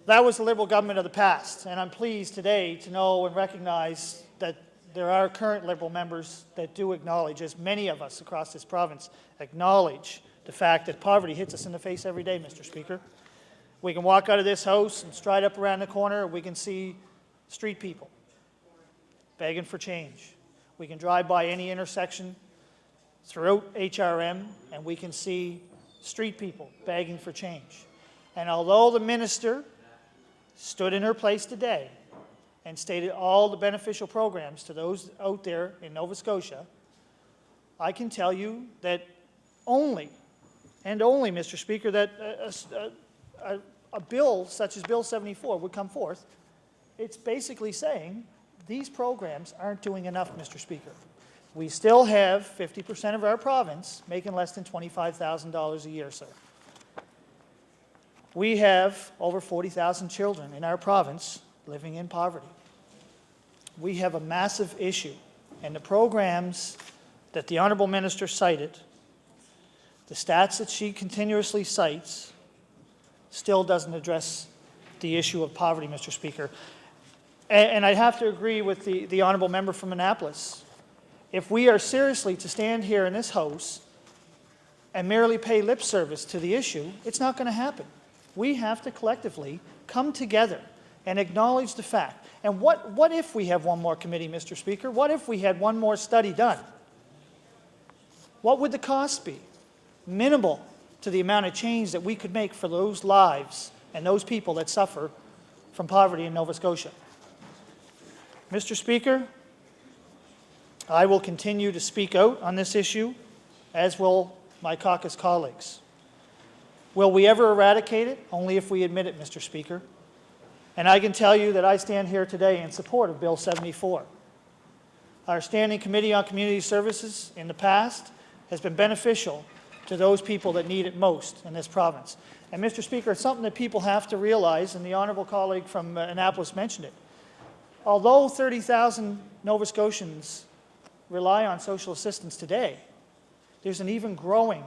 N: That was the Liberal government of the past, and I'm pleased today to know and recognize that there are current Liberal members that do acknowledge, as many of us across this province acknowledge, the fact that poverty hits us in the face every day, Mr. Speaker. We can walk out of this house and stride up around the corner, we can see street people begging for change. We can drive by any intersection throughout HRM and we can see street people begging for change. And although the minister stood in her place today and stated all the beneficial programs to those out there in Nova Scotia, I can tell you that only, Mr. Speaker, that a bill such as Bill 74 would come forth. It's basically saying these programs aren't doing enough, Mr. Speaker. We still have 50% of our province making less than $25,000 a year, sir. We have over 40,000 children in our province living in poverty. We have a massive issue, and the programs that the Honourable Minister cited, the stats that she continuously cites, still doesn't address the issue of poverty, Mr. Speaker. And I have to agree with the Honourable Member from Annapolis. If we are seriously to stand here in this House and merely pay lip service to the issue, it's not going to happen. We have to collectively come together and acknowledge the fact. And what if we have one more committee, Mr. Speaker? What if we had one more study done? What would the cost be? Minimal to the amount of change that we could make for those lives and those people that suffer from poverty in Nova Scotia. Mr. Speaker, I will continue to speak out on this issue, as will my caucus colleagues. Will we ever eradicate it? Only if we admit it, Mr. Speaker. And I can tell you that I stand here today in support of Bill 74. Our Standing Committee on Community Services in the past has been beneficial to those people that need it most in this province. And Mr. Speaker, it's something that people have to realize, and the honourable colleague from Annapolis mentioned it. Although 30,000 Nova Scotians rely on social assistance today, there's an even growing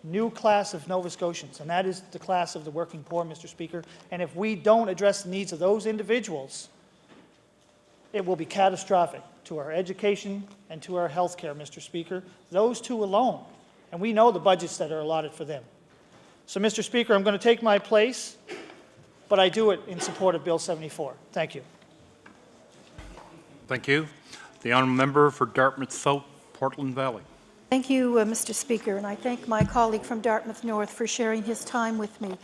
N: new class of Nova Scotians, and that is the class of the working poor, Mr. Speaker. And if we don't address the needs of those individuals, it will be catastrophic to our education and to our health care, Mr. Speaker. Those two alone. And we know the budgets that are allotted for them. So, Mr. Speaker, I'm going to take my place, but I do it in support of Bill 74. Thank you.
L: Thank you. The honourable member for Dartmouth South, Portland Valley.
O: Thank you, Mr. Speaker, and I thank my colleague from Dartmouth North for sharing his time with me.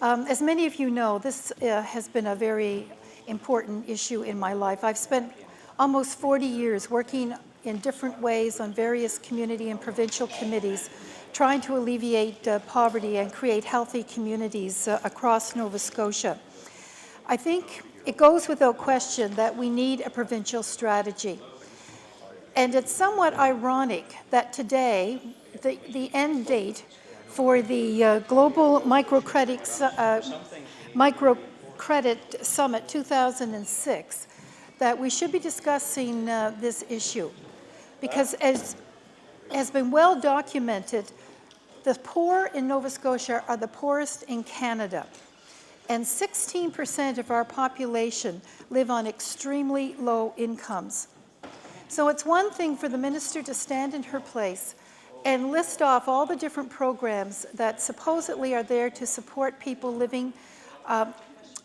O: As many of you know, this has been a very important issue in my life. I've spent almost 40 years working in different ways on various community and provincial committees trying to alleviate poverty and create healthy communities across Nova Scotia. I think it goes without question that we need a provincial strategy. And it's somewhat ironic that today, the end date for the Global Microcredit Summit 2006, that we should be discussing this issue. Because as has been well documented, the poor in Nova Scotia are the poorest in Canada. And 16% of our population live on extremely low incomes. So it's one thing for the minister to stand in her place and list off all the different programs that supposedly are there to support people living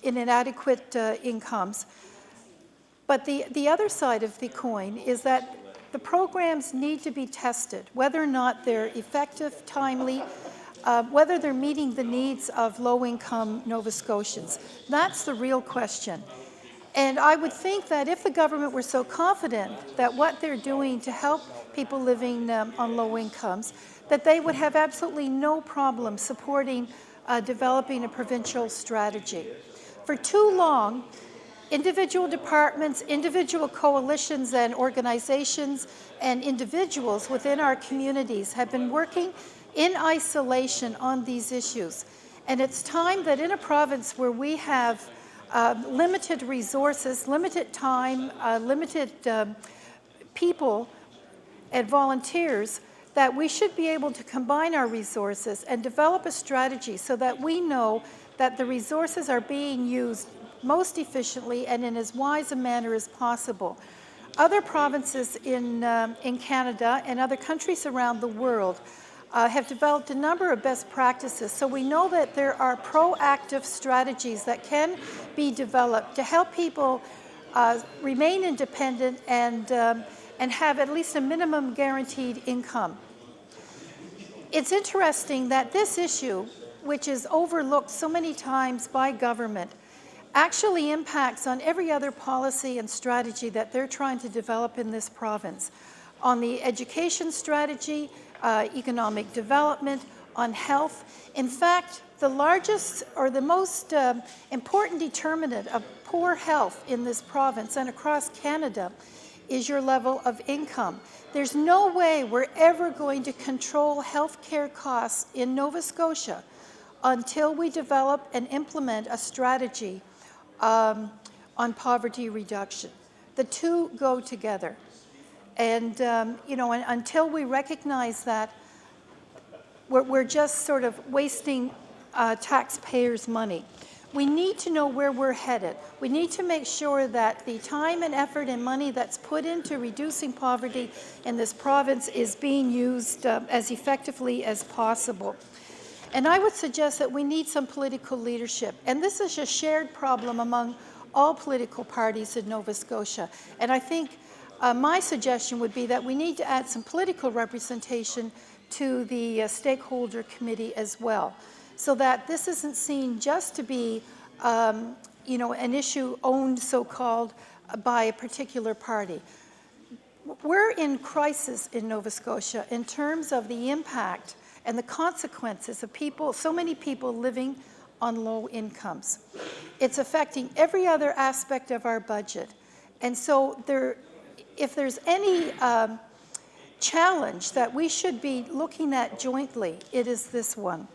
O: in inadequate incomes. But the other side of the coin is that the programs need to be tested, whether or not they're effective, timely, whether they're meeting the needs of low-income Nova Scotians. That's the real question. And I would think that if the government were so confident that what they're doing to help people living on low incomes, that they would have absolutely no problem supporting developing a provincial strategy. For too long, individual departments, individual coalitions and organizations, and individuals within our communities have been working in isolation on these issues. And it's time that in a province where we have limited resources, limited time, limited people and volunteers, that we should be able to combine our resources and develop a strategy so that we know that the resources are being used most efficiently and in as wise a manner as possible. Other provinces in Canada and other countries around the world have developed a number of best practices. So we know that there are proactive strategies that can be developed to help people remain independent and have at least a minimum guaranteed income. It's interesting that this issue, which is overlooked so many times by government, actually impacts on every other policy and strategy that they're trying to develop in this province. On the education strategy, economic development, on health. In fact, the largest or the most important determinant of poor health in this province and across Canada is your level of income. There's no way we're ever going to control health care costs in Nova Scotia until we develop and implement a strategy on poverty reduction. The two go together. And, you know, until we recognize that, we're just sort of wasting taxpayers' money. We need to know where we're headed. We need to make sure that the time and effort and money that's put into reducing poverty in this province is being used as effectively as possible. And I would suggest that we need some political leadership. And this is a shared problem among all political parties in Nova Scotia. And I think my suggestion would be that we need to add some political representation to the stakeholder committee as well, so that this isn't seen just to be, you know, an issue owned, so-called, by a particular party. We're in crisis in Nova Scotia in terms of the impact and the consequences of people, so many people living on low incomes. It's affecting every other aspect of our budget. And so if there's any challenge that we should be looking at jointly, it is this one.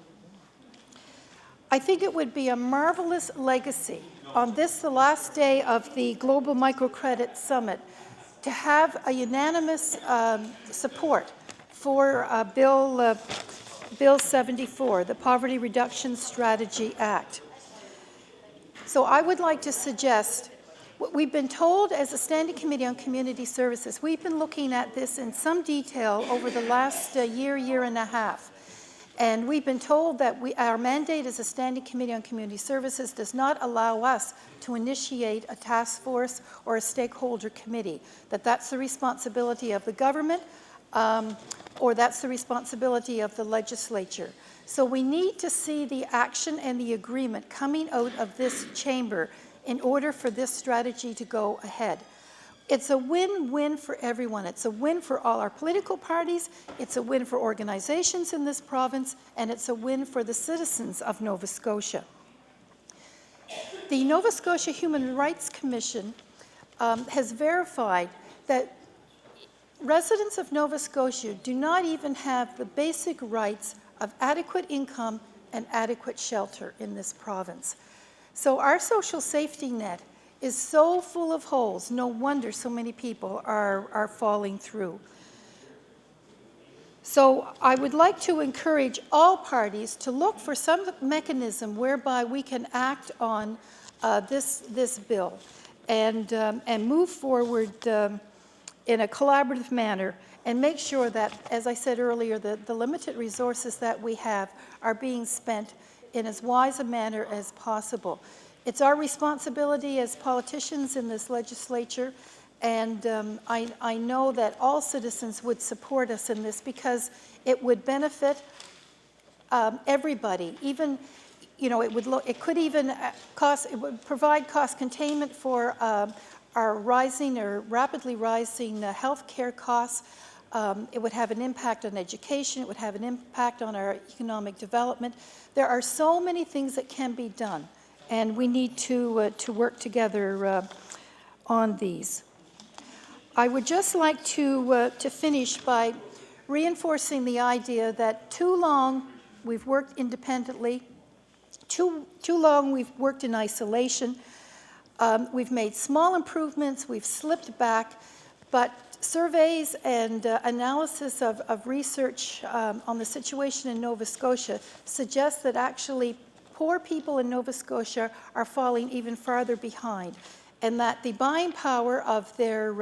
O: I think it would be a marvelous legacy on this, the last day of the Global Microcredit Summit, to have a unanimous support for Bill 74, the Poverty Reduction Strategy Act. So I would like to suggest, we've been told as a Standing Committee on Community Services, we've been looking at this in some detail over the last year and a half. And we've been told that our mandate as a Standing Committee on Community Services does not allow us to initiate a task force or a stakeholder committee, that that's the responsibility of the government or that's the responsibility of the legislature. So we need to see the action and the agreement coming out of this chamber in order for this strategy to go ahead. It's a win-win for everyone. It's a win for all our political parties, it's a win for organizations in this province, and it's a win for the citizens of Nova Scotia. The Nova Scotia Human Rights Commission has verified that residents of Nova Scotia do not even have the basic rights of adequate income and adequate shelter in this province. So our social safety net is so full of holes, no wonder so many people are falling through. So I would like to encourage all parties to look for some mechanism whereby we can act on this bill and move forward in a collaborative manner and make sure that, as I said earlier, the limited resources that we have are being spent in as wise a manner as possible. It's our responsibility as politicians in this legislature, and I know that all citizens would support us in this because it would benefit everybody. Even, you know, it would provide cost containment for our rising or rapidly rising health care costs. It would have an impact on education. It would have an impact on our economic development. There are so many things that can be done, and we need to work together on these. I would just like to finish by reinforcing the idea that too long we've worked independently, too long we've worked in isolation. We've made small improvements, we've slipped back, but surveys and analysis of research on the situation in Nova Scotia suggest that actually poor people in Nova Scotia are falling even farther behind, and that the buying power of their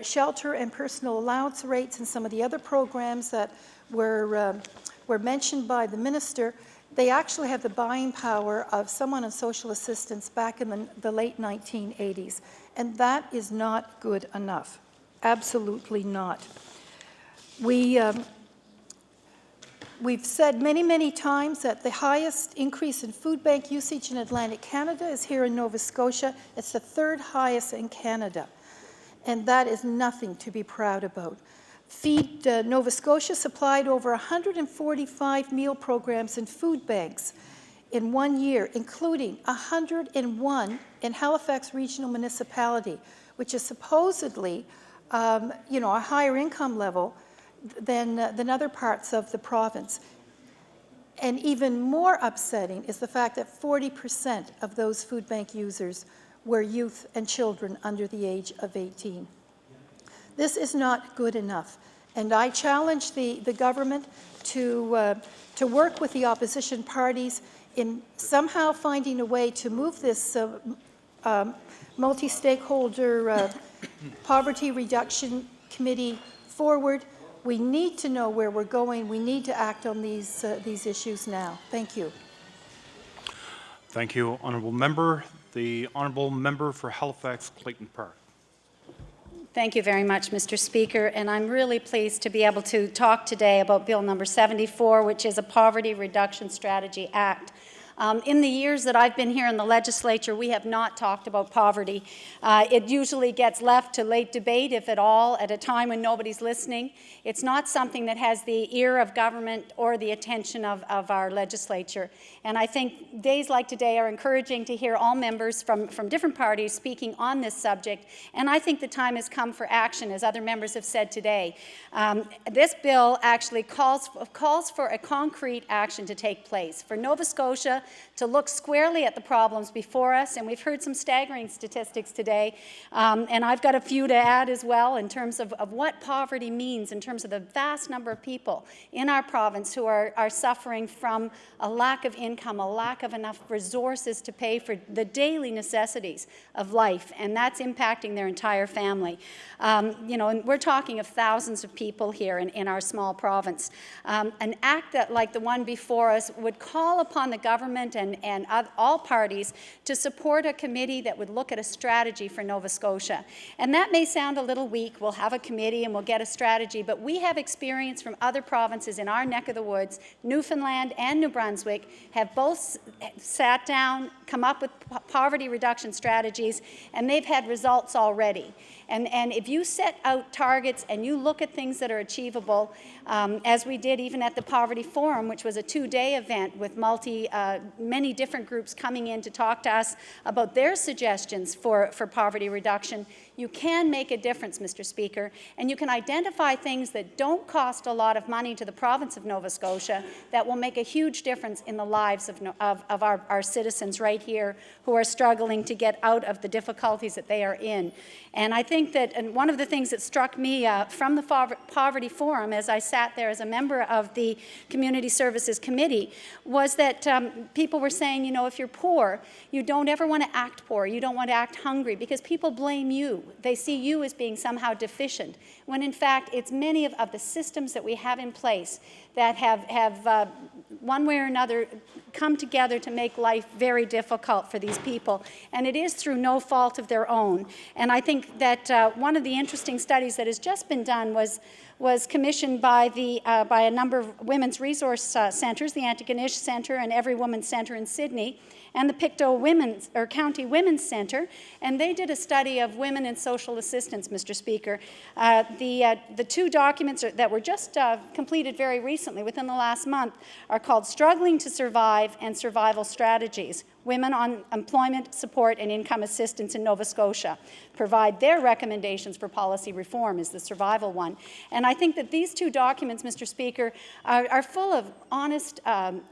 O: shelter and personal allowance rates and some of the other programs that were mentioned by the minister, they actually have the buying power of someone on social assistance back in the late 1980s, and that is not good enough. Absolutely not. We've said many, many times that the highest increase in food bank usage in Atlantic Canada is here in Nova Scotia. It's the third highest in Canada, and that is nothing to be proud about. Feed Nova Scotia supplied over 145 meal programs and food banks in 1 year, including 101 in Halifax Regional Municipality, which is supposedly a higher income level than other parts of the province. And even more upsetting is the fact that 40% of those food bank users were youth and children under the age of 18. This is not good enough, and I challenge the government to work with the opposition parties in somehow finding a way to move this multi-stakeholder poverty reduction committee forward. We need to know where we're going. We need to act on these issues now. Thank you.
L: Thank you, Honourable Member. The Honourable Member for Halifax Clayton Park.
P: Thank you very much, Mr. Speaker, and I'm really pleased to be able to talk today about Bill number 74, which is a Poverty Reduction Strategy Act. In the years that I've been here in the legislature, we have not talked about poverty. It usually gets left to late debate, if at all, at a time when nobody's listening. It's not something that has the ear of government or the attention of our legislature. And I think days like today are encouraging to hear all members from different parties speaking on this subject. And I think the time has come for action, as other members have said today. This bill actually calls for a concrete action to take place. For Nova Scotia to look squarely at the problems before us, and we've heard some staggering statistics today, and I've got a few to add as well in terms of what poverty means in terms of the vast number of people in our province who are suffering from a lack of income, a lack of enough resources to pay for the daily necessities of life, and that's impacting their entire family. And we're talking of thousands of people here in our small province. An act like the one before us would call upon the government government and all parties to support a committee that would look at a strategy for Nova Scotia. And that may sound a little weak. We'll have a committee and we'll get a strategy, but we have experience from other provinces in our neck of the woods. Newfoundland and New Brunswick have both sat down, come up with poverty reduction strategies, and they've had results already. And if you set out targets and you look at things that are achievable, as we did even at the Poverty Forum, which was a 2-day event with many different groups coming in to talk to us about their suggestions for poverty reduction, you can make a difference, Mr. Speaker, and you can identify things that don't cost a lot of money to the province of Nova Scotia that will make a huge difference in the lives of our citizens right here who are struggling to get out of the difficulties that they are in. And I think that one of the things that struck me from the Poverty Forum as I sat there as a member of the Community Services Committee was that people were saying, you know, if you're poor, you don't ever want to act poor, you don't want to act hungry, because people blame you. They see you as being somehow deficient, when in fact it's many of the systems that we have in place that have one way or another come together to make life very difficult for these people, and it is through no fault of their own. And I think that one of the interesting studies that has just been done was commissioned by a number of women's resource centres, the Antigonish Centre and Every Woman Centre in Sydney, and the Pictou County Women's Centre, and they did a study of women in social assistance, Mr. Speaker. The 2 documents that were just completed very recently, within the last month, are called Struggling to Survive and Survival Strategies, Women on Employment Support and Income Assistance in Nova Scotia. Provide their recommendations for policy reform is the survival one. And I think that these 2 documents, Mr. Speaker, are full of honest,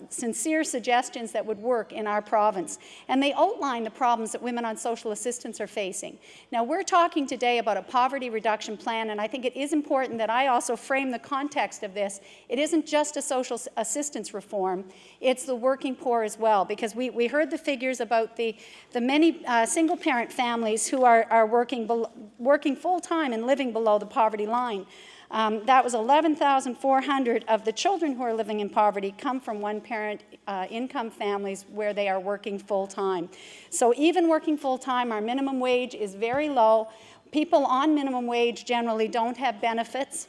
P: sincere suggestions that would work in our province. And they outline the problems that women on social assistance are facing. Now, we're talking today about a poverty reduction plan, and I think it is important that I also frame the context of this. It isn't just a social assistance reform, it's the working poor as well, because we heard the figures about the many single-parent families who are working full-time and living below the poverty line. That was 11,400 of the children who are living in poverty come from one-parent income families where they are working full-time. So even working full-time, our minimum wage is very low. People on minimum wage generally don't have benefits.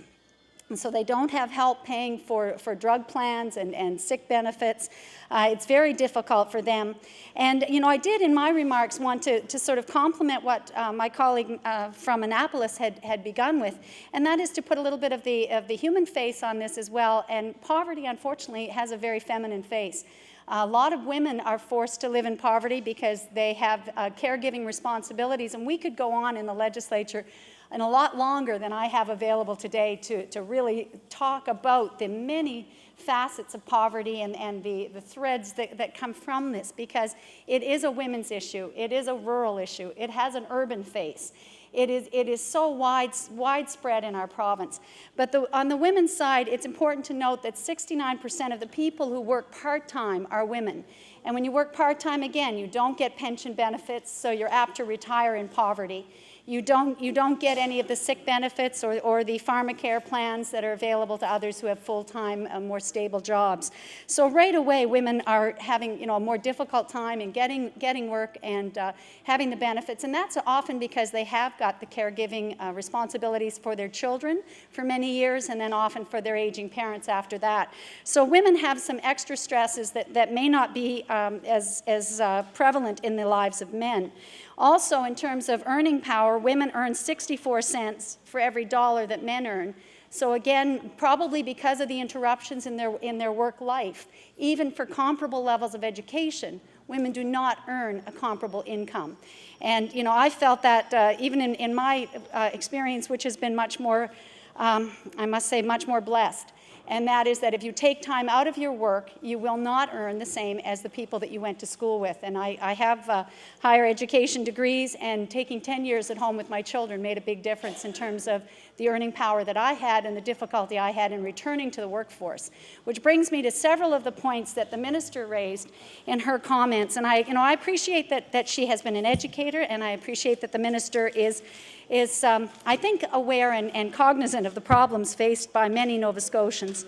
P: And so they don't have help paying for drug plans and sick benefits. It's very difficult for them. And, you know, I did in my remarks want to sort of complement what my colleague from Annapolis had begun with, and that is to put a little bit of the human face on this as well. And poverty, unfortunately, has a very feminine face. A lot of women are forced to live in poverty because they have caregiving responsibilities, and we could go on in the legislature and a lot longer than I have available today to really talk about the many facets of poverty and the threads that come from this, because it is a women's issue, it is a rural issue, it has an urban face. It is so widespread in our province. But on the women's side, it's important to note that 69% of the people who work part-time are women. And when you work part-time, again, you don't get pension benefits, so you're apt to retire in poverty. You don't get any of the sick benefits or the pharmacare plans that are available to others who have full-time, more stable jobs. So right away, women are having a more difficult time in getting work and having the benefits, and that's often because they have got the caregiving responsibilities for their children for many years, and then often for their aging parents after that. So women have some extra stresses that may not be as prevalent in the lives of men. Also, in terms of earning power, women earn 64 cents for every dollar that men earn. So again, probably because of the interruptions in their work life, even for comparable levels of education, women do not earn a comparable income. And I felt that even in my experience, which has been much more, I must say, much more blessed. And that is that if you take time out of your work, you will not earn the same as the people that you went to school with. And I have higher education degrees, and taking 10 years at home with my children made a big difference in terms of the earning power that I had and the difficulty I had in returning to the workforce. Which brings me to several of the points that the minister raised in her comments. And I appreciate that she has been an educator, and I appreciate that the minister is I think, aware and cognizant of the problems faced by many Nova Scotians.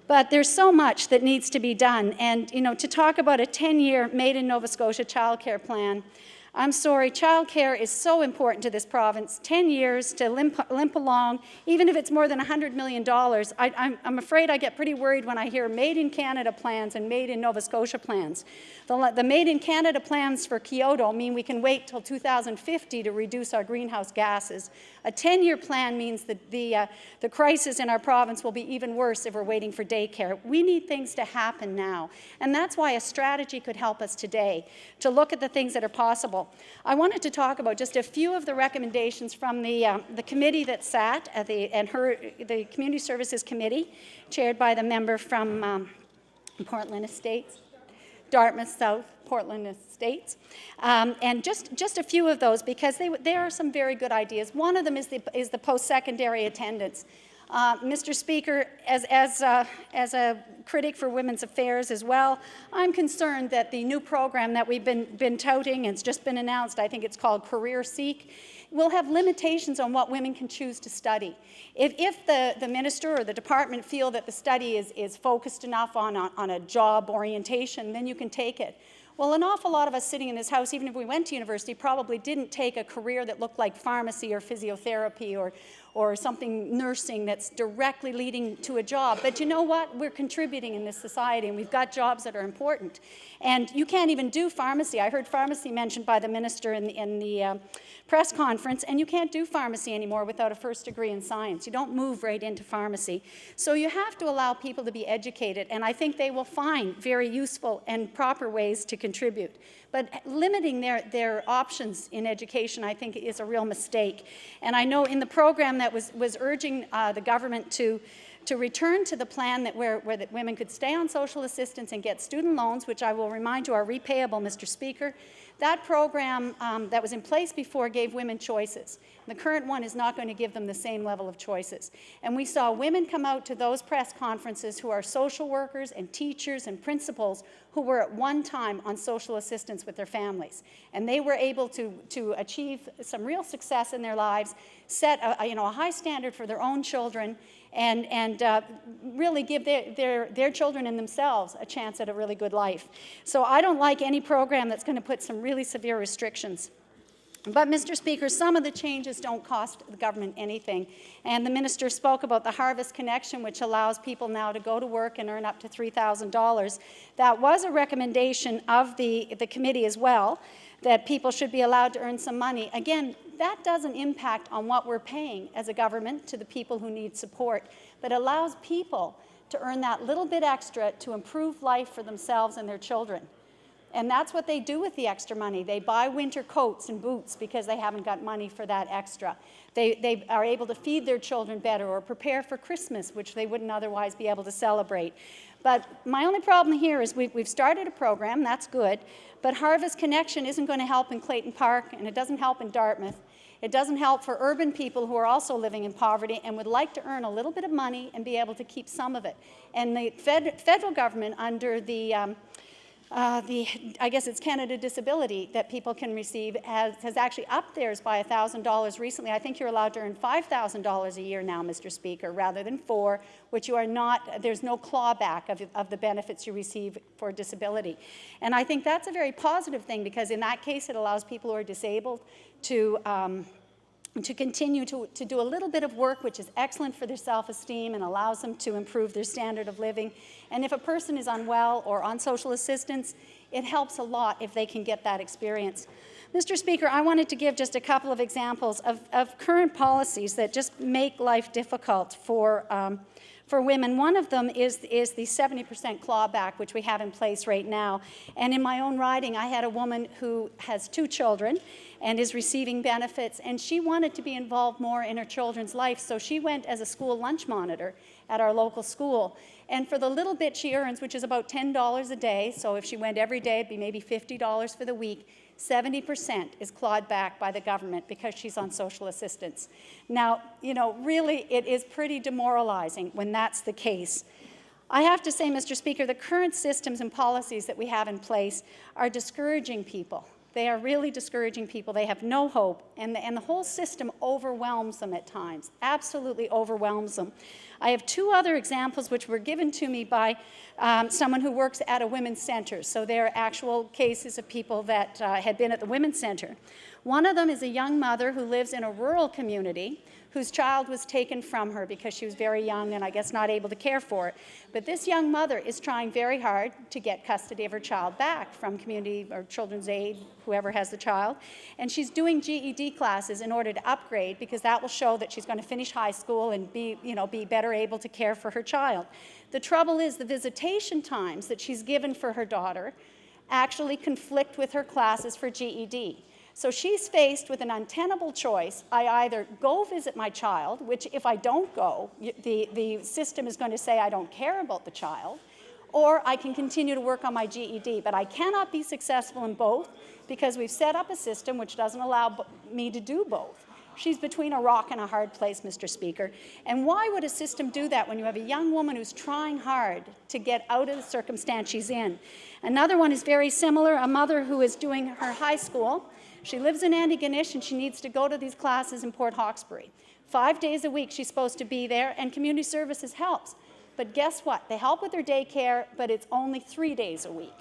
P: But there's so much that needs to be done. And, you know, to talk about a 10-year Made in Nova Scotia childcare plan, I'm sorry, childcare is so important to this province. 10 years to limp along, even if it's more than $100 million. I'm afraid I get pretty worried when I hear Made in Canada plans and Made in Nova Scotia plans. The Made in Canada plans for Kyoto mean we can wait till 2050 to reduce our greenhouse gases. A 10-year plan means that the crisis in our province will be even worse if we're waiting for daycare. We need things to happen now. And that's why a strategy could help us today, to look at the things that are possible. I wanted to talk about just a few of the recommendations from the committee that sat at the Community Services Committee, chaired by the member from Portland Estates, Dartmouth South, Portland Estates, and just a few of those, because there are some very good ideas. One of them is the post-secondary attendance. Mr. Speaker, as a critic for women's affairs as well, I'm concerned that the new program that we've been touting, and it's just been announced, I think it's called Career Seek, will have limitations on what women can choose to study. If the minister or the department feel that the study is focused enough on a job orientation, then you can take it. Well, an awful lot of us sitting in this House, even if we went to university, probably didn't take a career that looked like pharmacy or physiotherapy or something nursing that's directly leading to a job. But you know what? We're contributing in this society, and we've got jobs that are important. And you can't even do pharmacy. I heard pharmacy mentioned by the minister in the press conference, and you can't do pharmacy anymore without a first degree in science. You don't move right into pharmacy. So you have to allow people to be educated, and I think they will find very useful and proper ways to contribute. But limiting their options in education, I think, is a real mistake. And I know in the program that was urging the government to return to the plan where women could stay on social assistance and get student loans, which I will remind you are repayable, Mr. Speaker. That program that was in place before gave women choices. The current one is not going to give them the same level of choices. And we saw women come out to those press conferences who are social workers and teachers and principals who were at one time on social assistance with their families. And they were able to achieve some real success in their lives, set a high standard for their own children, and really give their children and themselves a chance at a really good life. So I don't like any program that's going to put some really severe restrictions. But, Mr. Speaker, some of the changes don't cost the government anything. And the minister spoke about the Harvest Connection, which allows people now to go to work and earn up to $3,000. That was a recommendation of the committee as well, that people should be allowed to earn some money. Again, that doesn't impact on what we're paying as a government to the people who need support, but allows people to earn that little bit extra to improve life for themselves and their children. And that's what they do with the extra money. They buy winter coats and boots because they haven't got money for that extra. They are able to feed their children better or prepare for Christmas, which they wouldn't otherwise be able to celebrate. But my only problem here is we've started a program, that's good, but Harvest Connection isn't going to help in Clayton Park, and it doesn't help in Dartmouth. It doesn't help for urban people who are also living in poverty and would like to earn a little bit of money and be able to keep some of it. And the federal government, under I guess it's Canada Disability that people can receive, has actually upped theirs by $1,000 recently. I think you're allowed to earn $5,000 a year now, Mr. Speaker, rather than $4,000, which you are not, there's no clawback of the benefits you receive for disability. And I think that's a very positive thing, because in that case it allows people who are disabled to continue to do a little bit of work, which is excellent for their self-esteem and allows them to improve their standard of living. And if a person is unwell or on social assistance, it helps a lot if they can get that experience. Mr. Speaker, I wanted to give just a couple of examples of current policies that just make life difficult for women. One of them is the 70% clawback, which we have in place right now. And in my own riding, I had a woman who has 2 children and is receiving benefits, and she wanted to be involved more in her children's life, so she went as a school lunch monitor at our local school. And for the little bit she earns, which is about $10 a day, so if she went every day, it'd be maybe $50 for the week, 70% is clawed back by the government because she's on social assistance. Now, really, it is pretty demoralizing when that's the case. I have to say, Mr. Speaker, the current systems and policies that we have in place are discouraging people They are really discouraging people. They have no hope, and the whole system overwhelms them at times, absolutely overwhelms them. I have two other examples which were given to me by someone who works at a women's center. So they're actual cases of people that had been at the women's center. One of them is a young mother who lives in a rural community whose child was taken from her because she was very young and I guess not able to care for it. But this young mother is trying very hard to get custody of her child back from community or children's aid, whoever has the child. And she's doing GED classes in order to upgrade because that will show that she's going to finish high school and be better able to care for her child. The trouble is the visitation times that she's given for her daughter actually conflict with her classes for GED. So she's faced with an untenable choice. I either go visit my child, which if I don't go, the system is going to say I don't care about the child, or I can continue to work on my GED. But I cannot be successful in both because we've set up a system which doesn't allow me to do both. She's between a rock and a hard place, Mr. Speaker. And why would a system do that when you have a young woman who's trying hard to get out of the circumstance she's in? Another one is very similar, a mother who is doing her high school. She lives in Antigonish and she needs to go to these classes in Port Hawkesbury. 5 days a week she's supposed to be there, and community services helps. But guess what? They help with her daycare, but it's only 3 days a week.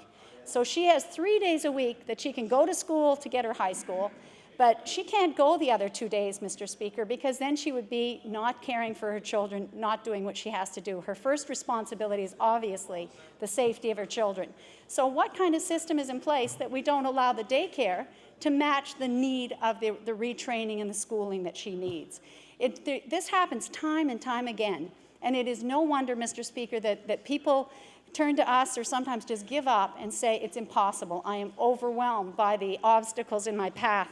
P: So she has 3 days a week that she can go to school to get her high school, but she can't go the other 2 days, Mr. Speaker, because then she would be not caring for her children, not doing what she has to do. Her first responsibility is obviously the safety of her children. So what kind of system is in place that we don't allow the daycare to match the need of the retraining and the schooling that she needs? This happens time and time again, and it is no wonder, Mr. Speaker, that people turn to us or sometimes just give up and say, it's impossible. I am overwhelmed by the obstacles in my path.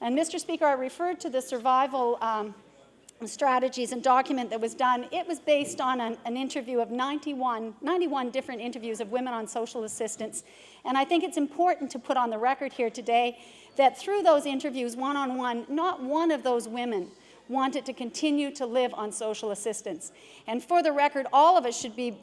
P: And Mr. Speaker, I referred to the survival strategies and document that was done. It was based on an interview of 91 different interviews of women on social assistance. And I think it's important to put on the record here today that through those interviews, one-on-one, not one of those women wanted to continue to live on social assistance. And for the record, all of us should be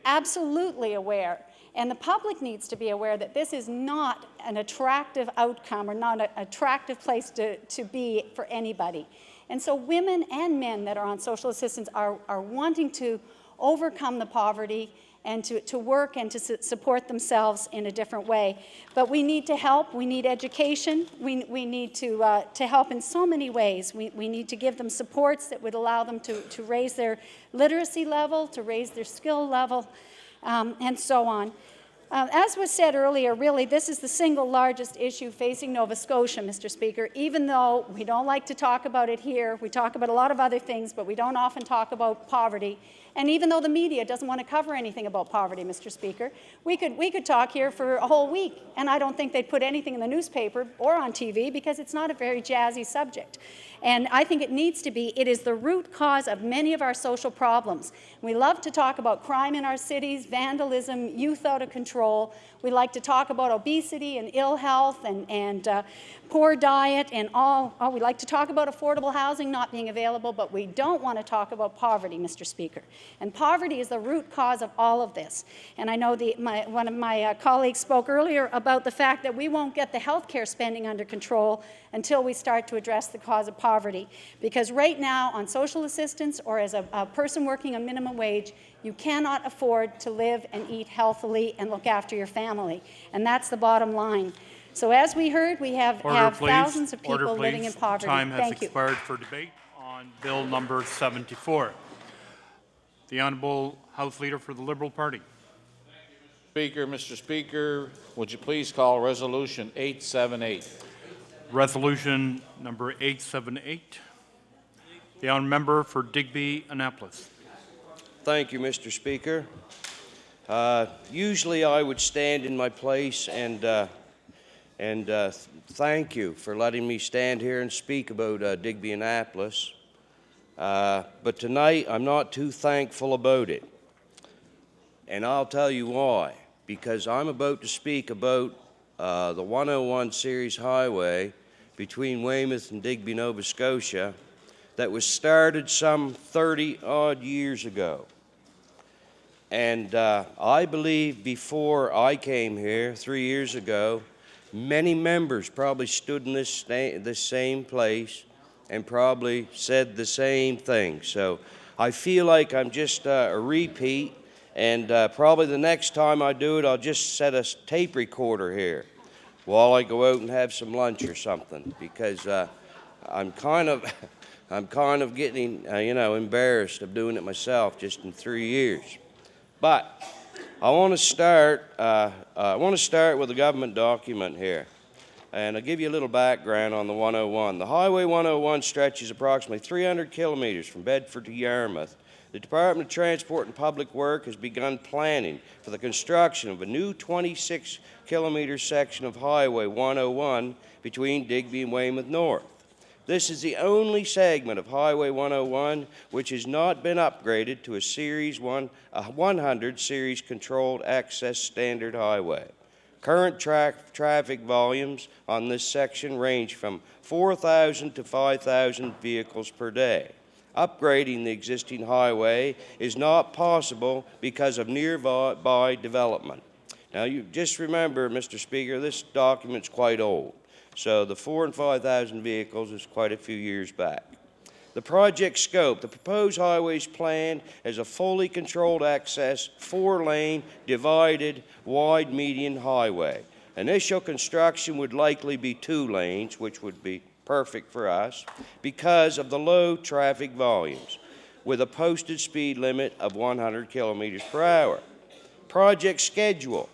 P: absolutely aware, and the public needs to be aware, that this is not an attractive outcome or not an attractive place to be for anybody. And so women and men that are on social assistance are wanting to overcome the poverty and to work and to support themselves in a different way. But we need to help. We need education. We need to help in so many ways. We need to give them supports that would allow them to raise their literacy level, to raise their skill level, and so on. As was said earlier, really, this is the single largest issue facing Nova Scotia, Mr. Speaker, even though we don't like to talk about it here. We talk about a lot of other things, but we don't often talk about poverty. And even though the media doesn't want to cover anything about poverty, Mr. Speaker, we could talk here for a whole week, and I don't think they'd put anything in the newspaper or on TV because it's not a very jazzy subject. And I think it needs to be. It is the root cause of many of our social problems. We love to talk about crime in our cities, vandalism, youth out of control. We like to talk about obesity and ill health and poor diet and all. We like to talk about affordable housing not being available, but we don't want to talk about poverty, Mr. Speaker. And poverty is the root cause of all of this. And I know one of my colleagues spoke earlier about the fact that we won't get the health care spending under control until we start to address the cause of poverty. Because right now, on social assistance or as a person working on minimum wage, you cannot afford to live and eat healthily and look after your family. And that's the bottom line. So as we heard, we have thousands of people living in poverty.
L: Time has
P: Thank you.
L: expired for debate on Bill number 74. The Honourable House Leader for the Liberal Party.
Q: Speaker, Mr. Speaker, would you please call Resolution 878?
L: Resolution number 878. The Honourable Member for Digby, Annapolis.
J: Thank you, Mr. Speaker. Usually I would stand in my place and thank you for letting me stand here and speak about Digby, Annapolis. But tonight I'm not too thankful about it. And I'll tell you why. Because I'm about to speak about the 101 Series Highway between Weymouth and Digby, Nova Scotia, that was started some 30-odd years ago. And I believe before I came here 3 years ago, Many members probably stood in this same place and probably said the same thing. So I feel like I'm just a repeat, and probably the next time I do it, I'll just set a tape recorder here while I go out and have some lunch or something, because I'm kind of getting embarrassed of doing it myself just in 3 years. But I want to start with a government document here, and I'll give you a little background on the 101. The Highway 101 stretches approximately 300 kilometers from Bedford to Yarmouth. The Department of Transport and Public Works has begun planning for the construction of a new 26-kilometer section of Highway 101 between Digby and Weymouth North. This is the only segment of Highway 101 which has not been upgraded to a Series 100 Series Controlled Access Standard Highway. Current traffic volumes on this section range from 4,000 to 5,000 vehicles per day. Upgrading the existing highway is not possible because of nearby development. Now, you just remember, Mr. Speaker, this document's quite old. So the 4,000 and 5,000 vehicles is quite a few years back. The project scope. The proposed highway is planned as a fully controlled access, 4-lane, divided, wide median highway. Initial construction would likely be 2 lanes, which would be perfect for us, because of the low traffic volumes, with a posted speed limit of 100 kilometers per hour. Project schedule.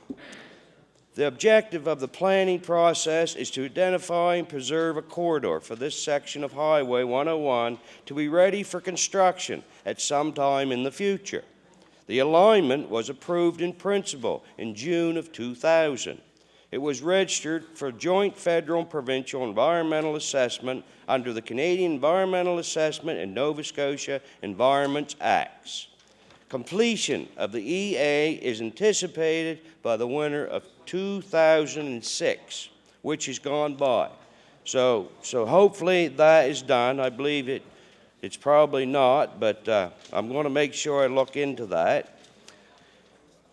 J: The objective of the planning process is to identify and preserve a corridor for this section of Highway 101 to be ready for construction at some time in the future. The alignment was approved in principle in June of 2000. It was registered for joint federal and provincial environmental assessment under the Canadian Environmental Assessment and Nova Scotia Environment Acts. Completion of the EA is anticipated by the winter of 2006, which has gone by. So hopefully that is done. I believe it's probably not, but I'm going to make sure I look into that.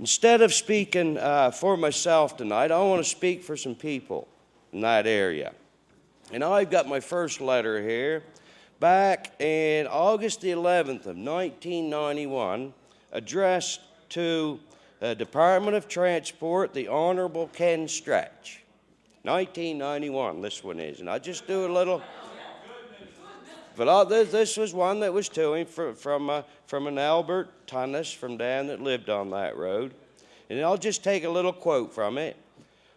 J: Instead of speaking for myself tonight, I want to speak for some people in that area. And I've got my first letter here. Back in August the 11th of 1991, addressed to the Department of Transport, the Honorable Ken Stretch. 1991, this one is. And I just do a little... But this was one that was to him from an Albert Tunnis from down that lived on that road. And I'll just take a little quote from it.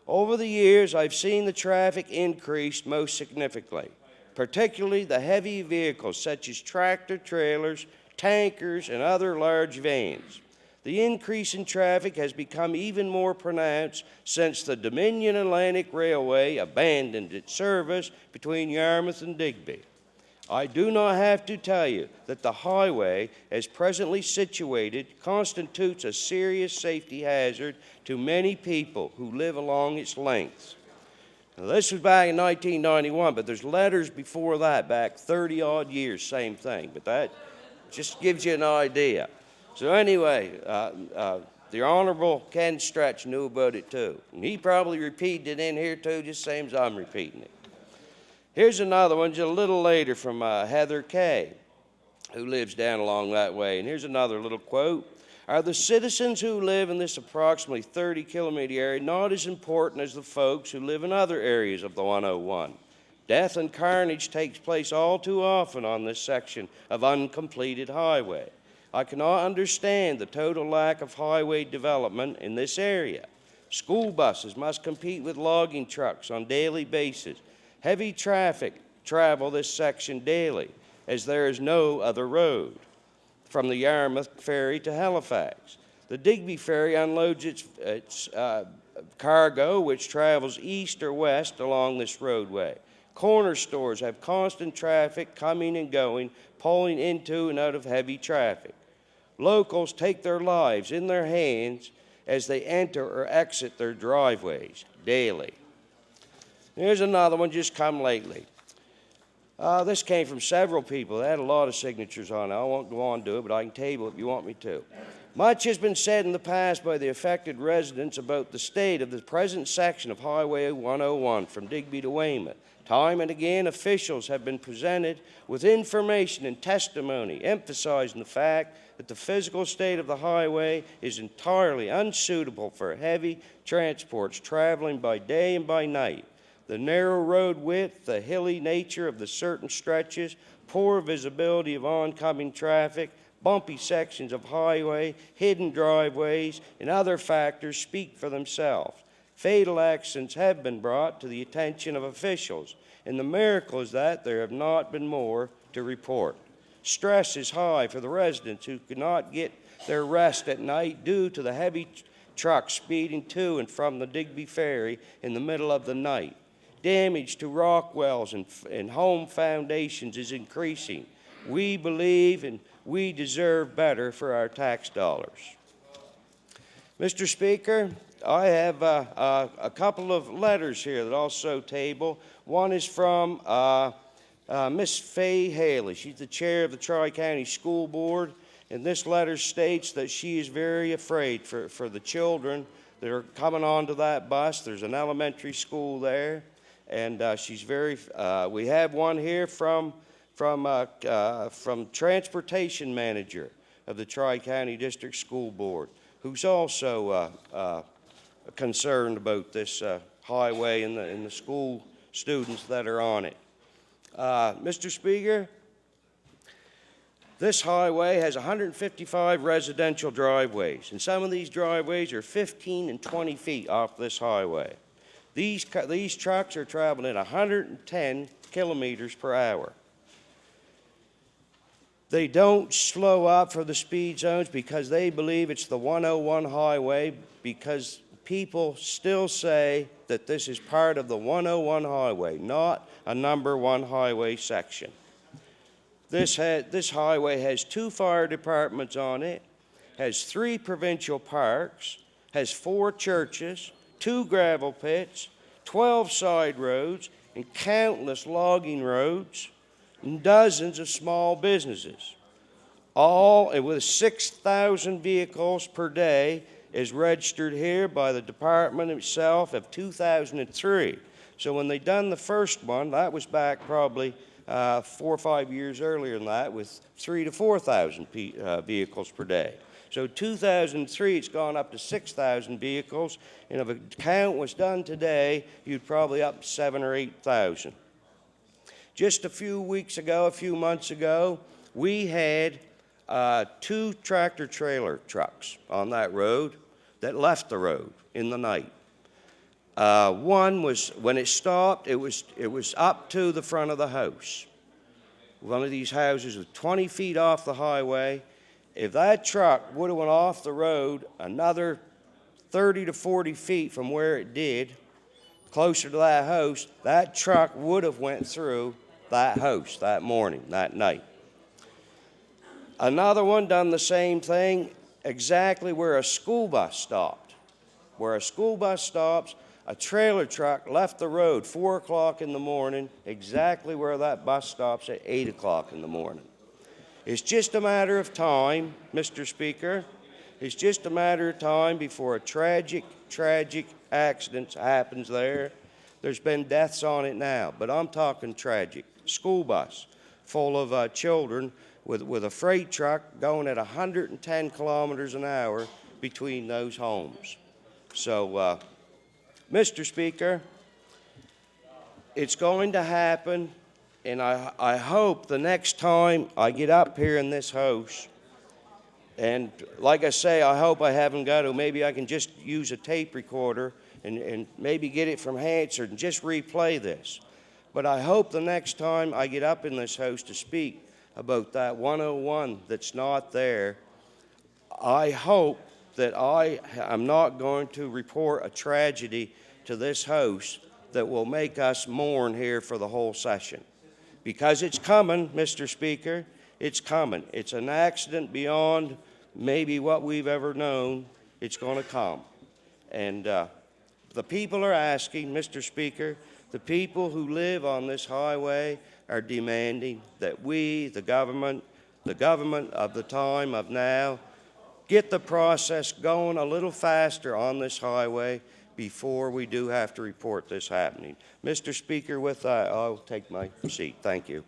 J: Over the years, I've seen the traffic increase most significantly, particularly the heavy vehicles such as tractor trailers, tankers, and other large vans. The increase in traffic has become even more pronounced since the Dominion Atlantic Railway abandoned its service between Yarmouth and Digby. I do not have to tell you that the highway, as presently situated, constitutes a serious safety hazard to many people who live along its length. Now, this was back in 1991, but there's letters before that, back 30-odd years, same thing. But that just gives you an idea. So anyway, the Honorable Ken Stretch knew about it too. And he probably repeated it in here too, just same as I'm repeating it. Here's another one just a little later from Heather Kay, who lives down along that way. And here's another little quote. Are the citizens who live in this approximately 30-kilometer area not as important as the folks who live in other areas of the 101? Death and carnage takes place all too often on this section of uncompleted highway. I cannot understand the total lack of highway development in this area. School buses must compete with logging trucks on a daily basis. Heavy traffic travel this section daily, as there is no other road from the Yarmouth ferry to Halifax. The Digby ferry unloads its cargo, which travels east or west along this roadway. Corner stores have constant traffic coming and going, pulling into and out of heavy traffic. Locals take their lives in their hands as they enter or exit their driveways daily. Here's another one just come lately. This came from several people. They had a lot of signatures on it. I won't go on to it, but I can table it if you want me to. Much has been said in the past by the affected residents about the state of the present section of Highway 101 from Digby to Weymouth. Time and again, officials have been presented with information and testimony emphasizing the fact that the physical state of the highway is entirely unsuitable for heavy transports traveling by day and by night. The narrow road width, the hilly nature of the certain stretches, poor visibility of oncoming traffic, bumpy sections of highway, hidden driveways, and other factors speak for themselves. Fatal accidents have been brought to the attention of officials, and the miracle is that there have not been more to report. Stress is high for the residents who cannot get their rest at night due to the heavy trucks speeding to and from the Digby Ferry in the middle of the night. Damage to rock wells and home foundations is increasing. We believe and we deserve better for our tax dollars. Mr. Speaker, I have a couple of letters here that also table. One is from Miss Faye Haley. She's the chair of the Tri-County School Board, and this letter states that she is very afraid for the children that are coming onto that bus. There's an elementary school there, and she's very. We have one here from transportation manager of the Tri-County District School Board, who's also concerned about this highway and the school students that are on it. Mr. Speaker, this highway has 155 residential driveways, and some of these driveways are 15 and 20 feet off this highway. These trucks are traveling at 110 kilometers per hour. They don't slow up for the speed zones because they believe it's the 101 highway, because people still say that this is part of the 101 highway, not a number 1 highway section. This highway has 2 fire departments on it, has 3 provincial parks, has 4 churches, 2 gravel pits, 12 side roads, and countless logging roads, and dozens of small businesses, all with 6,000 vehicles per day is registered here by the department itself of 2003. So when they done the first one, that was back probably 4 or 5 years earlier than that, with 3,000 to 4,000 vehicles per day. So 2003, it's gone up to 6,000 vehicles, and if a count was done today, you'd probably up 7,000 or 8,000. Just a few months ago, we had 2 tractor-trailer trucks on that road that left the road in the night. One was, when it stopped, it was up to the front of the house. One of these houses was 20 feet off the highway. If that truck would have went off the road another 30 to 40 feet from where it did, closer to that house, that truck would have went through that house that morning, that night. Another one done the same thing exactly where a school bus stopped. Where a school bus stops, a trailer truck left the road 4 o'clock in the morning, exactly where that bus stops at 8 o'clock in the morning. It's just a matter of time, Mr. Speaker. It's just a matter of time before a tragic accident happens there. There's been deaths on it now, but I'm talking tragic. School bus full of children with a freight truck going at 110 kilometers an hour between those homes. So, Mr. Speaker, it's going to happen, and I hope the next time I get up here in this house, and like I say, I hope I haven't got to, maybe I can just use a tape recorder and maybe get it from Hansard and just replay this. But I hope the next time I get up in this house to speak about that 101 that's not there, I hope that I am not going to report a tragedy to this house that will make us mourn here for the whole session. Because it's coming, Mr. Speaker, it's coming. It's an accident beyond maybe what we've ever known. It's going to come. And the people are asking, Mr. Speaker, the people who live on this highway are demanding that we, the government of the time of now, get the process going a little faster on this highway before we do have to report this happening. Mr. Speaker, with that, I'll take my seat. Thank you.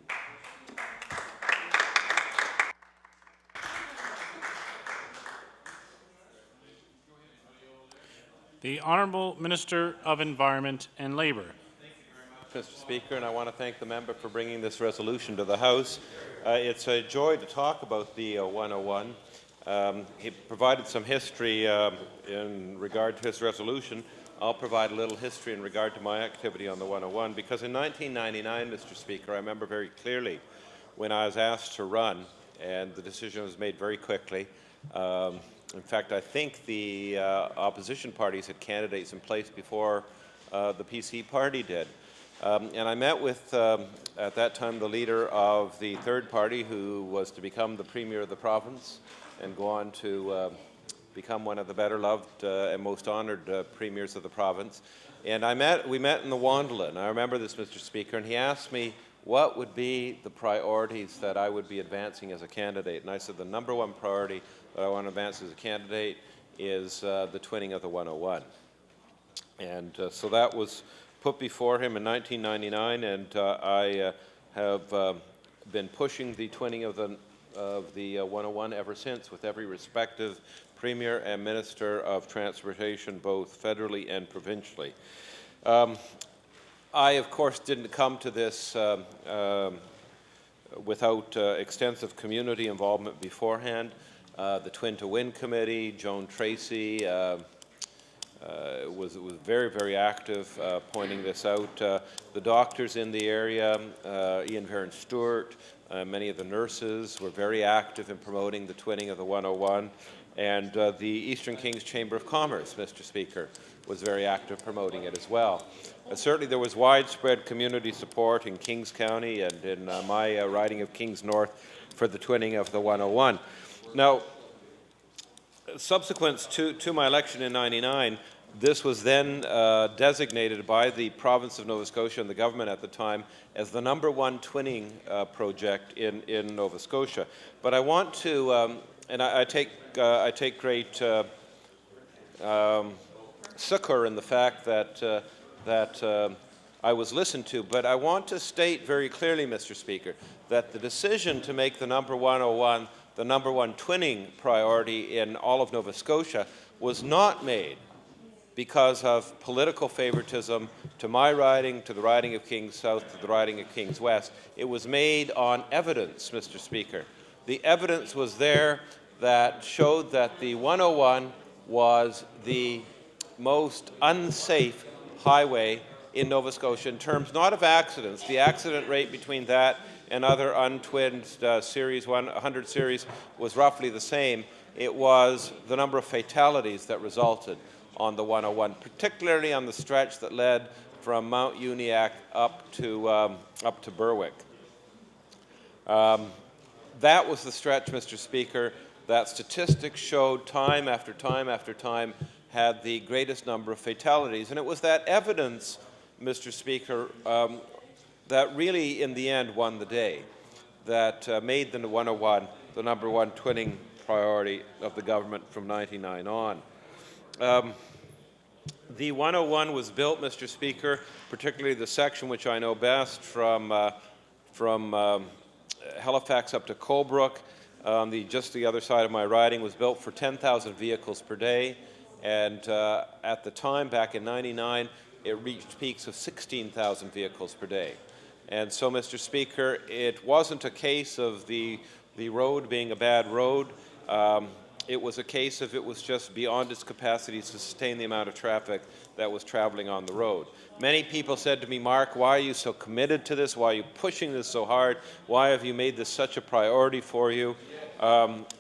A: The Honourable Minister of Environment and Labour.
D: Mr. Speaker, and I want to thank the member for bringing this resolution to the House. It's a joy to talk about the 101. He provided some history in regard to his resolution. I'll provide a little history in regard to my activity on the 101, because in 1999, Mr. Speaker, I remember very clearly when I was asked to run, and the decision was made very quickly. In fact, I think the opposition parties had candidates in place before the PC party did. And I met with, at that time, the leader of the third party, who was to become the Premier of the province and go on to become one of the better loved and most honoured Premiers of the province. And we met in the Wandelin. I remember this, Mr. Speaker, and he asked me what would be the priorities that I would be advancing as a candidate. And I said the number one priority that I want to advance as a candidate is the twinning of the 101. And so that was put before him in 1999, and I have been pushing the twinning of the 101 ever since, with every respective Premier and Minister of Transportation, both federally and provincially. I, of course, didn't come to this without extensive community involvement beforehand. The Twin to Win Committee, Joan Tracy, was very, very active pointing this out. The doctors in the area, Ian Varon Stewart, many of the nurses were very active in promoting the twinning of the 101. And the Eastern Kings Chamber of Commerce, Mr. Speaker, was very active promoting it as well. Certainly there was widespread community support in Kings County and in my riding of Kings North for the twinning of the 101. Now, subsequent to my election in '99, this was then designated by the province of Nova Scotia and the government at the time as the #1 twinning project in Nova Scotia. But I want to, and I take great succor in the fact that I was listened to, but I want to state very clearly, Mr. Speaker, that the decision to make the #101 the #1 twinning priority in all of Nova Scotia was not made because of political favoritism to my riding, to the riding of Kings South, to the riding of Kings West. It was made on evidence, Mr. Speaker. The evidence was there that showed that the 101 was the most unsafe highway in Nova Scotia in terms not of accidents. The accident rate between that and other untwinned Series 100 series was roughly the same. It was the number of fatalities that resulted on the 101, particularly on the stretch that led from Mount Uniacke up to Berwick. That was the stretch, Mr. Speaker, that statistics showed time after time after time had the greatest number of fatalities. And it was that evidence, Mr. Speaker, that really in the end won the day, that made the 101 the #1 twinning priority of the government from '99 on. The 101 was built, Mr. Speaker, particularly the section which I know best from Halifax up to Colebrook, just the other side of my riding, was built for 10,000 vehicles per day. And at the time, back in '99, it reached peaks of 16,000 vehicles per day. And so, Mr. Speaker, it wasn't a case of the road being a bad road. It was a case of it was just beyond its capacity to sustain the amount of traffic that was traveling on the road. Many people said to me, Mark, why are you so committed to this? Why are you pushing this so hard? Why have you made this such a priority for you?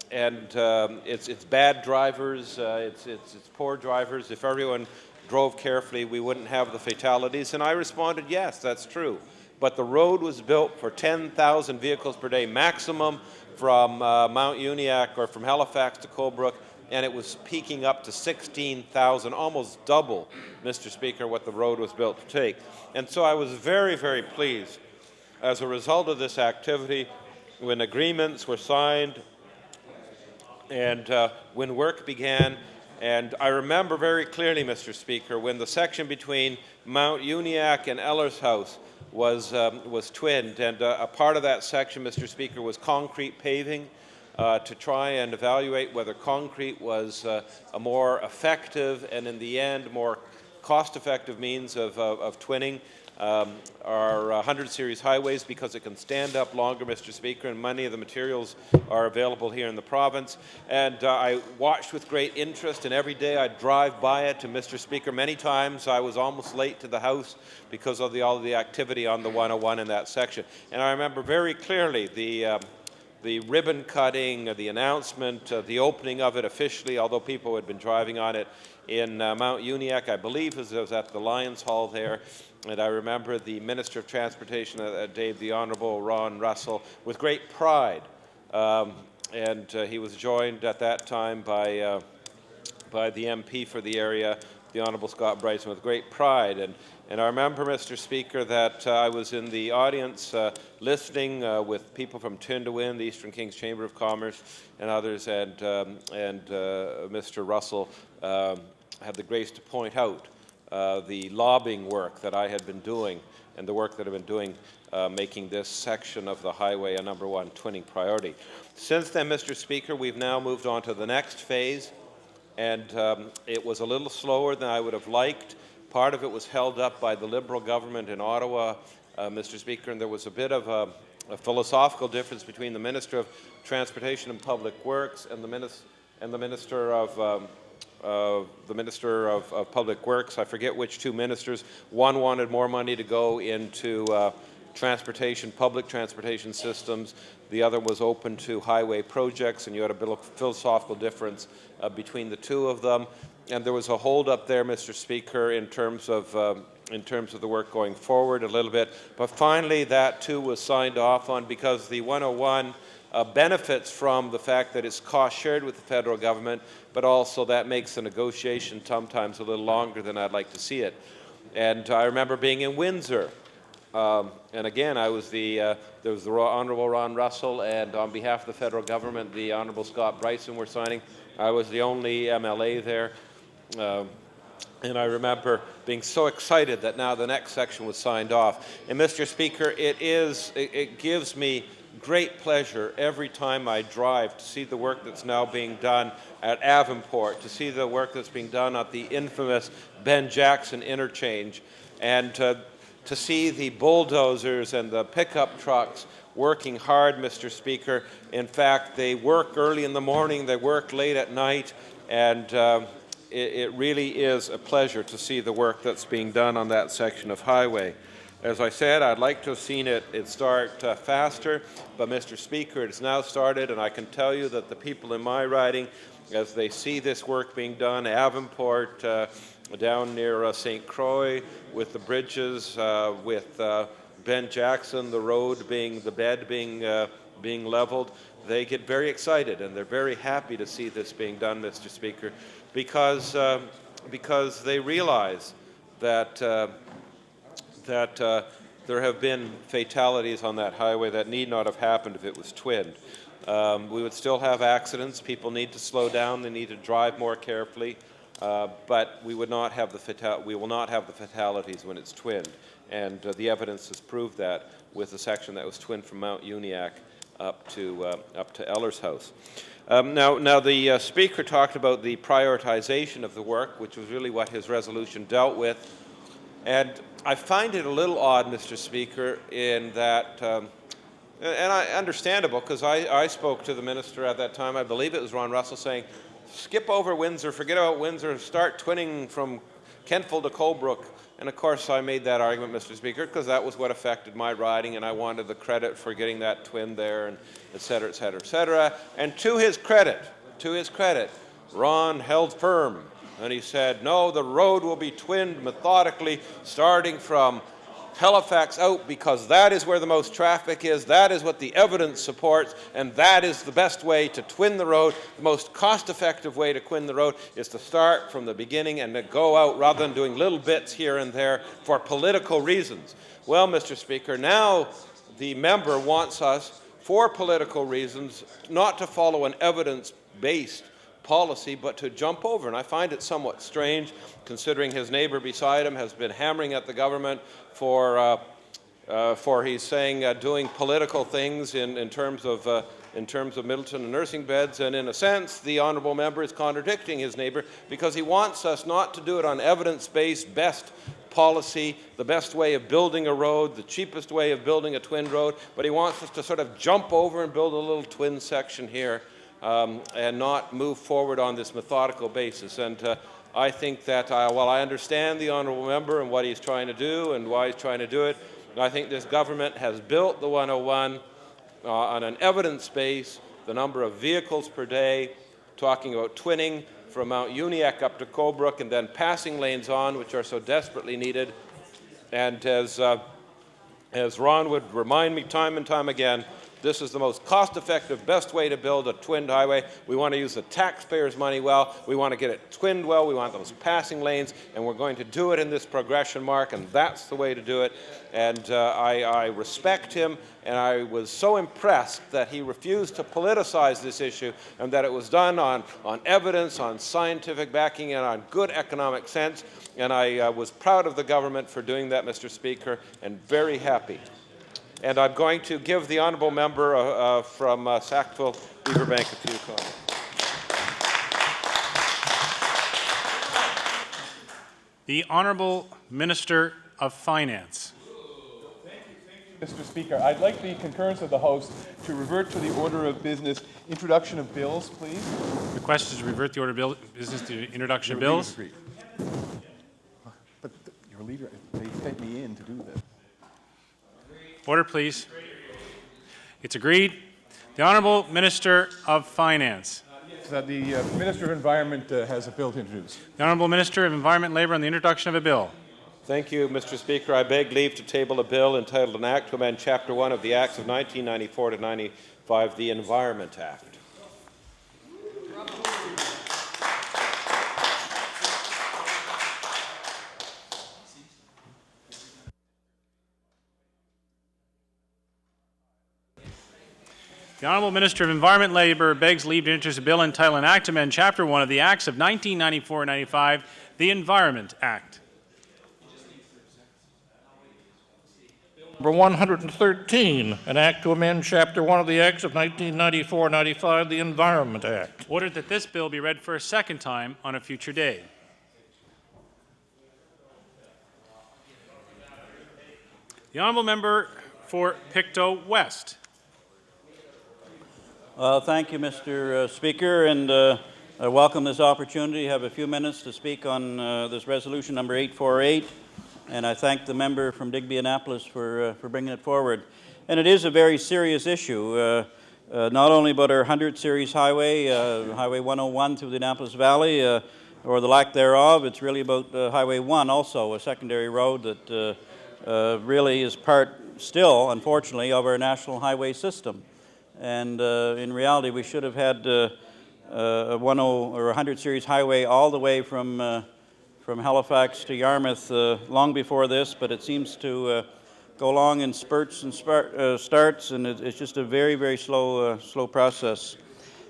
D: It's bad drivers, it's poor drivers. If everyone drove carefully, we wouldn't have the fatalities. And I responded, yes, that's true. But the road was built for 10,000 vehicles per day maximum from Mount Uniacke or from Halifax to Colebrook, and it was peaking up to 16,000, almost double, Mr. Speaker, what the road was built to take. And so I was very, very pleased as a result of this activity when agreements were signed And when work began, and I remember very clearly, Mr. Speaker, when the section between Mount Uniacke and Eller's House was twinned, and a part of that section, Mr. Speaker, was concrete paving to try and evaluate whether concrete was a more effective and, in the end, more cost-effective means of twinning our 100 series highways, because it can stand up longer, Mr. Speaker, and many of the materials are available here in the province. And I watched with great interest, and every day I'd drive by it. And Mr. Speaker, many times I was almost late to the House because of all of the activity on the 101 in that section. And I remember very clearly the ribbon cutting, the announcement, the opening of it officially, although people had been driving on it in Mount Uniacke, I believe it was at the Lions Hall there. And I remember the Minister of Transportation at that day, the Honourable Ron Russell, with great pride. And he was joined at that time by the MP for the area, the Honourable Scott Bryson, with great pride. And I remember, Mr. Speaker, that I was in the audience listening with people from Tindawin, the Eastern Kings Chamber of Commerce, and others, and Mr. Russell had the grace to point out the lobbying work that I had been doing and the work that I've been doing making this section of the highway a #1 twinning priority. Since then, Mr. Speaker, we've now moved on to the next phase, and it was a little slower than I would have liked. Part of it was held up by the Liberal government in Ottawa, Mr. Speaker, and there was a bit of a philosophical difference between the Minister of Transportation and Public Works and the Minister of Public Works. I forget which two ministers. One wanted more money to go into transportation, public transportation systems. The other was open to highway projects, and you had a bit of philosophical difference between the two of them. And there was a hold up there, Mr. Speaker, in terms of the work going forward a little bit. But finally, that too was signed off on, because the 101 benefits from the fact that it's cost shared with the federal government, but also that makes the negotiation sometimes a little longer than I'd like to see it. And I remember being in Windsor, and again, there was the Honourable Ron Russell, and on behalf of the federal government, the Honourable Scott Bryson were signing. I was the only MLA there. And I remember being so excited that now the next section was signed off. And Mr. Speaker, it gives me great pleasure every time I drive to see the work that's now being done at Avonport, to see the work that's being done at the infamous Ben Jackson interchange, and to see the bulldozers and the pickup trucks working hard, Mr. Speaker. In fact, they work early in the morning, they work late at night, and it really is a pleasure to see the work that's being done on that section of highway. As I said, I'd like to have seen it start faster, but Mr. Speaker, it's now started, and I can tell you that the people in my riding, as they see this work being done, Avonport, down near St. Croix, with the bridges, with Ben Jackson, the road being, the bed being leveled, they get very excited, and they're very happy to see this being done, Mr. Speaker, because they realize that there have been fatalities on that highway that need not have happened if it was twinned. We would still have accidents. People need to slow down. They need to drive more carefully. But we will not have the fatalities when it's twinned. And the evidence has proved that with the section that was twinned from Mount Uniacke up to Eller's House. Now the Speaker talked about the prioritization of the work, which was really what his resolution dealt with. And I find it a little odd, Mr. Speaker, in that, understandable, because I spoke to the minister at that time, I believe it was Ron Russell, saying, skip over Windsor, forget about Windsor, start twinning from Kentfield to Colebrook. And of course I made that argument, Mr. Speaker, because that was what affected my riding, and I wanted the credit for getting that twin there, and et cetera, et cetera, et cetera. And to his credit, Ron held firm, and he said, no, the road will be twinned methodically, starting from Halifax out, because that is where the most traffic is, that is what the evidence supports, and that is the best way to twin the road. The most cost-effective way to twin the road is to start from the beginning and to go out rather than doing little bits here and there for political reasons. Well, Mr. Speaker, now the member wants us, for political reasons, not to follow an evidence
R: evidence-based policy, but to jump over. And I find it somewhat strange, considering his neighbor beside him has been hammering at the government for he's saying doing political things in terms of Middleton and nursing beds, and in a sense the honourable member is contradicting his neighbour, because he wants us not to do it on evidence-based best policy, the best way of building a road, the cheapest way of building a twin road, but he wants us to sort of jump over and build a little twin section here and not move forward on this methodical basis. And I think that while I understand the honourable member and what he's trying to do and why he's trying to do it, I think this government has built the 101 on an evidence base, the number of vehicles per day, talking about twinning from Mount Uniacke up to Colebrook, and then passing lanes on, which are so desperately needed. And as Ron would remind me time and time again, this is the most cost-effective, best way to build a twinned highway. We want to use the taxpayers' money well. We want to get it twinned well. We want those passing lanes, and we're going to do it in this progression mark, and that's the way to do it. And I respect him, and I was so impressed that he refused to politicize this issue, and that it was done on evidence, on scientific backing, and on good economic sense. And I was proud of the government for doing that, Mr. Speaker, and very happy. And I'm going to give the honourable member from Sackville Beaverbank a few comments.
A: The Honourable Minister of Finance.
S: Mr. Speaker, I'd like the concurrence of the House to revert to the order of business. Introduction of bills, please.
A: The request is to revert the order of business to introduction of bills.
S: But your leader, they sent me in to do this.
A: Order, please. It's agreed. The Honourable Minister of Finance.
S: The Minister of Environment has a bill to introduce.
A: The Honourable Minister of Environment and Labour on the introduction of a bill.
R: Thank you, Mr. Speaker. I beg leave to table a bill entitled An Act to Amend Chapter 1 of the Acts of 1994 to 95, the Environment Act.
A: The Honourable Minister of Environment and Labour begs leave to introduce a bill entitled An Act to Amend Chapter 1 of the Acts of 1994-95, the Environment Act.
T: Number 113, an act to amend Chapter 1 of the Acts of 1994-95, the Environment Act.
A: Ordered that this bill be read for a second time on a future day. The Honourable Member for Pictou West.
U: Thank you, Mr. Speaker, and I welcome this opportunity to have a few minutes to speak on this resolution number 848, and I thank the member from Digby Annapolis for bringing it forward. And it is a very serious issue, not only about our 100 Series Highway, Highway 101 through the Annapolis Valley, or the lack thereof. It's really about Highway 1 also, a secondary road that really is part still, unfortunately, of our national highway system. And in reality, we should have had a 100 Series Highway all the way from Halifax to Yarmouth long before this, but it seems to go along in spurts and starts, and it's just a very, very slow process.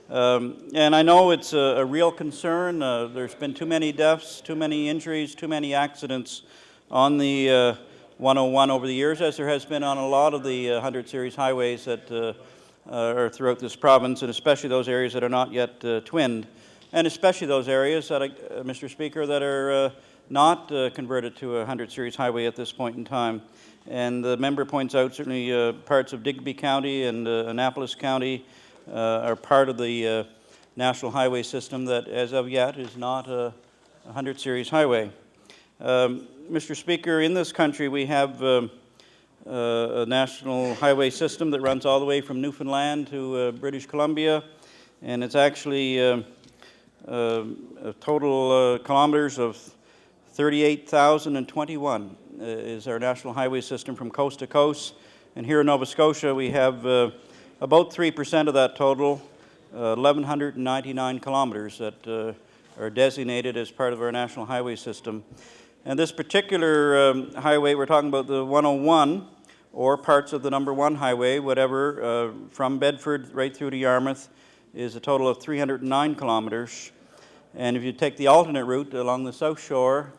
U: And I know it's a real concern. There's been too many deaths, too many injuries, too many accidents on the 101 over the years, as there has been on a lot of the 100 Series highways that are throughout this province, and especially those areas that are not yet twinned, and especially those areas that, Mr. Speaker, that are not converted to a 100 Series highway at this point in time. And the member points out certainly parts of Digby County and Annapolis County are part of the national highway system that, as of yet, is not a 100 Series highway. Mr. Speaker, in this country we have a national highway system that runs all the way from Newfoundland to British Columbia, and it's actually a total kilometers of 38,021 is our national highway system from coast to coast. And here in Nova Scotia we have about 3% of that total, 1,199 kilometers that are designated as part of our national highway system. And this particular highway, we're talking about the 101, or parts of the number 1 highway, whatever, from Bedford right through to Yarmouth, is a total of 309 kilometers. And if you take the alternate route along the south shore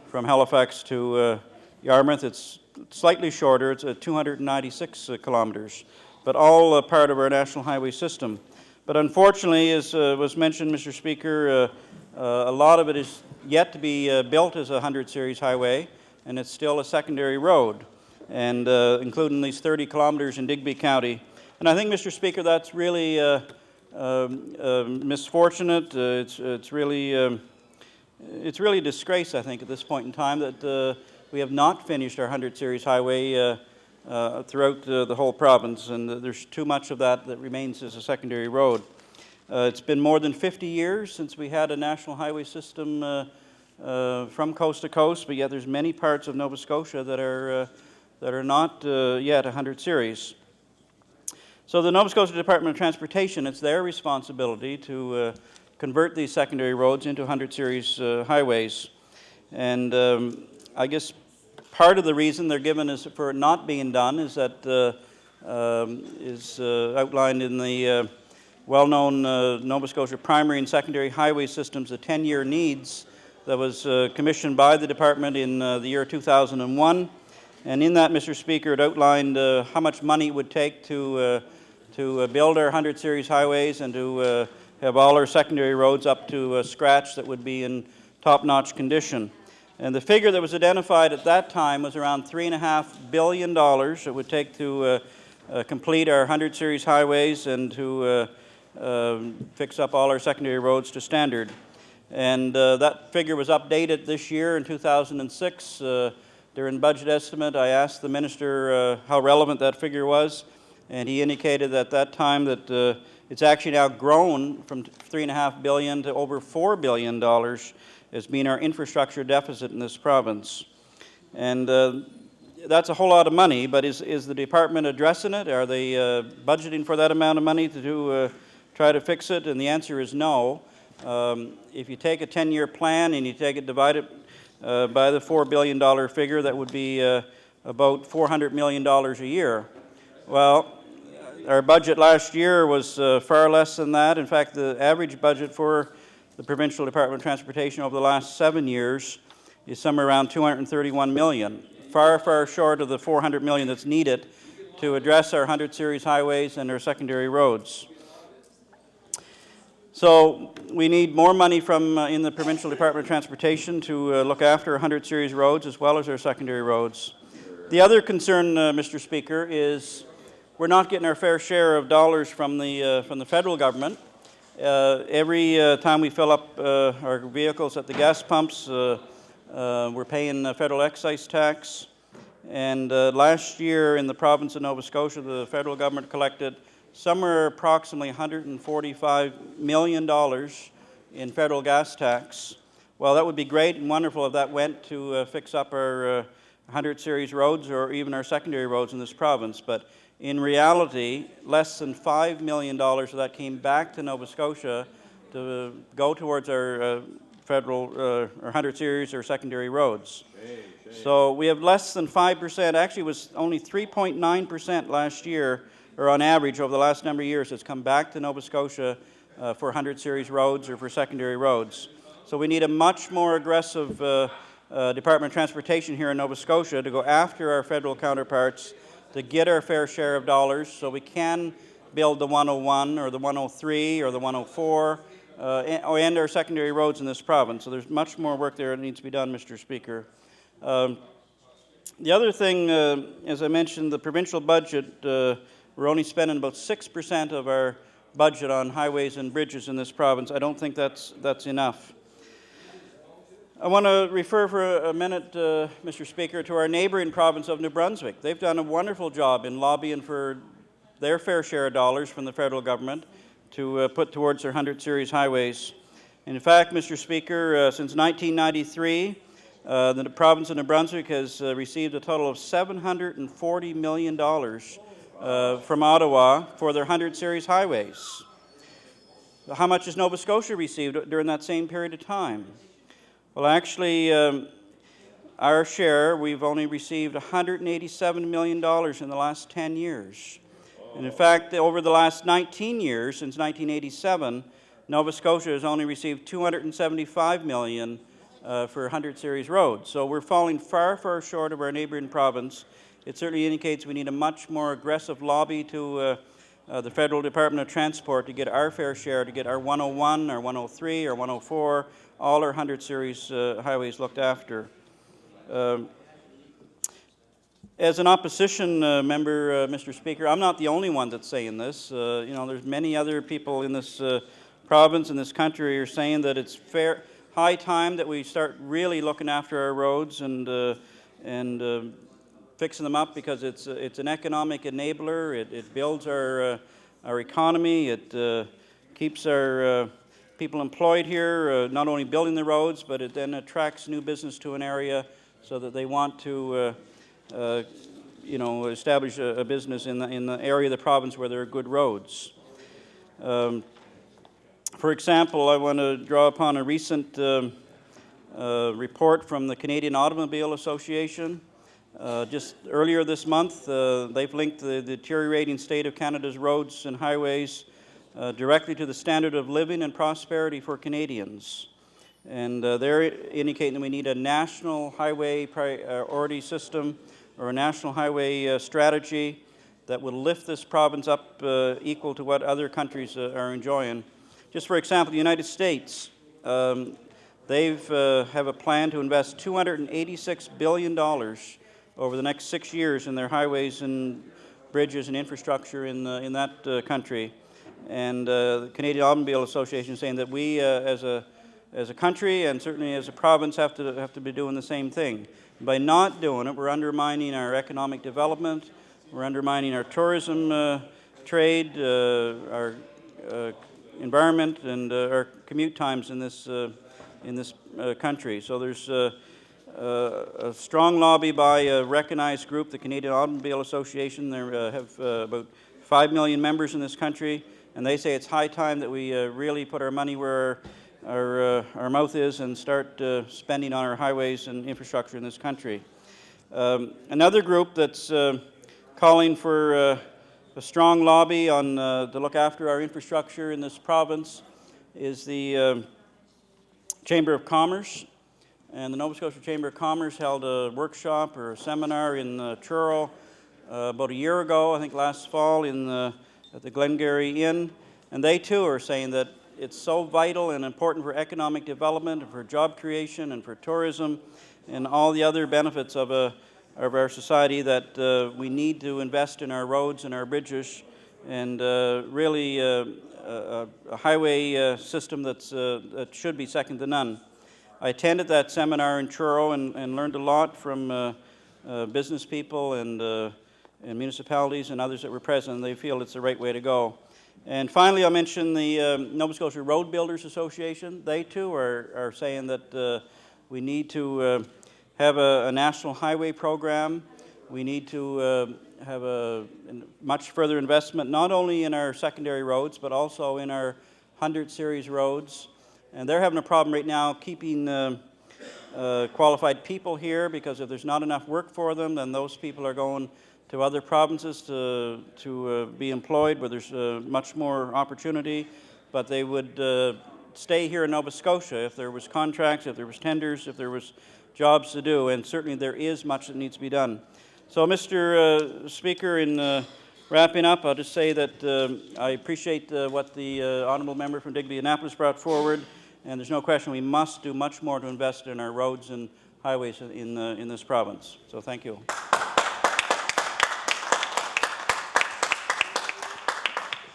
U: from Halifax to Yarmouth, it's slightly shorter. It's 296 kilometers, but all part of our national highway system. But unfortunately, as was mentioned, Mr. Speaker, a lot of it is yet to be built as a 100 series highway, and it's still a secondary road, and including these 30 kilometers in Digby County. And I think, Mr. Speaker, that's really misfortunate. It's really a disgrace, I think, at this point in time that we have not finished our 100 series highway throughout the whole province, and there's too much of that remains as a secondary road. It's been more than 50 years since we had a national highway system from coast to coast, but yet there's many parts of Nova Scotia that are not yet 100 series. So the Nova Scotia Department of Transportation, it's their responsibility to convert these secondary roads into 100 series highways. And I guess part of the reason they're given is for it not being done is that is outlined in the well-known Nova Scotia primary and secondary highway systems, the 10-year needs that was commissioned by the department in the year 2001. And in that, Mr. Speaker, it outlined how much money it would take to build our 100 series highways and to have all our secondary roads up to scratch that would be in top-notch condition. And the figure that was identified at that time was around $3.5 billion it would take to complete our 100 series highways and to fix up all our secondary roads to standard. And that figure was updated this year in 2006. During budget estimate, I asked the minister how relevant that figure was, and he indicated at that time that it's actually now grown from $3.5 billion to over $4 billion as being our infrastructure deficit in this province. And that's a whole lot of money, but is the department addressing it? Are they budgeting for that amount of money to try to fix it? And the answer is no. If you take a 10-year plan and you take it divided by the $4 billion figure, that would be about $400 million a year. Well, our budget last year was far less than that. In fact, the average budget for the Provincial Department of Transportation over the last 7 years is somewhere around $231 million, far, far short of the $400 million that's needed to address our 100 series highways and our secondary roads. So we need more money from in the Provincial Department of Transportation to look after 100 series roads as well as our secondary roads. The other concern, Mr. Speaker, is we're not getting our fair share of dollars from the federal government. Every time we fill up our vehicles at the gas pumps, we're paying federal excise tax. And last year in the province of Nova Scotia, the federal government collected somewhere approximately $145 million in federal gas tax. Well, that would be great and wonderful if that went to fix up our 100 series roads or even our secondary roads in this province. But in reality, less than $5 million of that came back to Nova Scotia to go towards our federal or 100 series or secondary roads. So we have less than 5%. Actually, it was only 3.9% last year, or on average over the last number of years, has come back to Nova Scotia for 100 series roads or for secondary roads. So we need a much more aggressive Department of Transportation here in Nova Scotia to go after our federal counterparts to get our fair share of dollars so we can build the 101 or the 103 or the 104 and our secondary roads in this province. So there's much more work there that needs to be done, Mr. Speaker. The other thing, as I mentioned, the provincial budget, we're only spending about 6% of our budget on highways and bridges in this province. I don't think that's enough. I want to refer for a minute, Mr. Speaker, to our neighboring province of New Brunswick. They've done a wonderful job in lobbying for their fair share of dollars from the federal government to put towards their 100 series highways. In fact, Mr. Speaker, since 1993, the province of New Brunswick has received a total of $740 million from Ottawa for their 100 series highways. How much has Nova Scotia received during that same period of time? Well, actually, our share, we've only received $187 million in the last 10 years. And in fact, over the last 19 years, since 1987, Nova Scotia has only received $275 million for 100 series roads. So we're falling far, far short of our neighboring province. It certainly indicates we need a much more aggressive lobby to the Federal Department of Transport to get our fair share, to get our 101, our 103, our 104, all our 100 series highways looked after. As an opposition member, Mr. Speaker, I'm not the only one that's saying this. You know, there's many other people in this province, in this country, who are saying that it's high time that we start really looking after our roads and fixing them up, because it's an economic enabler. It builds our economy. It keeps our people employed here, not only building the roads, but it then attracts new business to an area so that they want to you know, establish a business in the area of the province where there are good roads. For example, I want to draw upon a recent report from the Canadian Automobile Association. Just earlier this month, they've linked the deteriorating state of Canada's roads and highways directly to the standard of living and prosperity for Canadians. And they're indicating that we need a national highway priority system, or a national highway strategy that will lift this province up equal to what other countries are enjoying. Just for example, the United States, they have a plan to invest $286 billion over the next 6 years in their highways and bridges and infrastructure in that country. And the Canadian Automobile Association is saying that we, as a country and certainly as a province, have to be doing the same thing. By not doing it, we're undermining our economic development, we're undermining our tourism trade, our environment, and our commute times in this country. So there's a strong lobby by a recognized group, the Canadian Automobile Association. They have about 5 million members in this country, and they say it's high time that we really put our money where our mouth is and start spending on our highways and infrastructure in this country. Another group that's calling for a strong lobby on to look after our infrastructure in this province is the Chamber of Commerce. And the Nova Scotia Chamber of Commerce held a workshop or a seminar in Truro about a year ago, I think last fall, at the Glengarry Inn. And they too are saying that it's so vital and important for economic development and for job creation and for tourism and all the other benefits of our society that we need to invest in our roads and our bridges, and really a highway system that should be second to none. I attended that seminar in Truro and learned a lot from business people and municipalities and others that were present. They feel it's the right way to go. And finally, I'll mention the Nova Scotia Road Builders Association. They too are saying that we need to have a national highway program. We need to have a much further investment, not only in our secondary roads, but also in our 100 series roads. And they're having a problem right now keeping qualified people here, because if there's not enough work for them, then those people are going to other provinces to be employed where there's much more opportunity. But they would stay here in Nova Scotia if there was contracts, if there was tenders, if there was jobs to do, and certainly there is much that needs to be done. So, Mr. Speaker, in wrapping up, I'll just say that I appreciate what the honourable member from Digby-Annapolis brought forward, and there's no question we must do much more to invest in our roads and highways in this province. So thank you.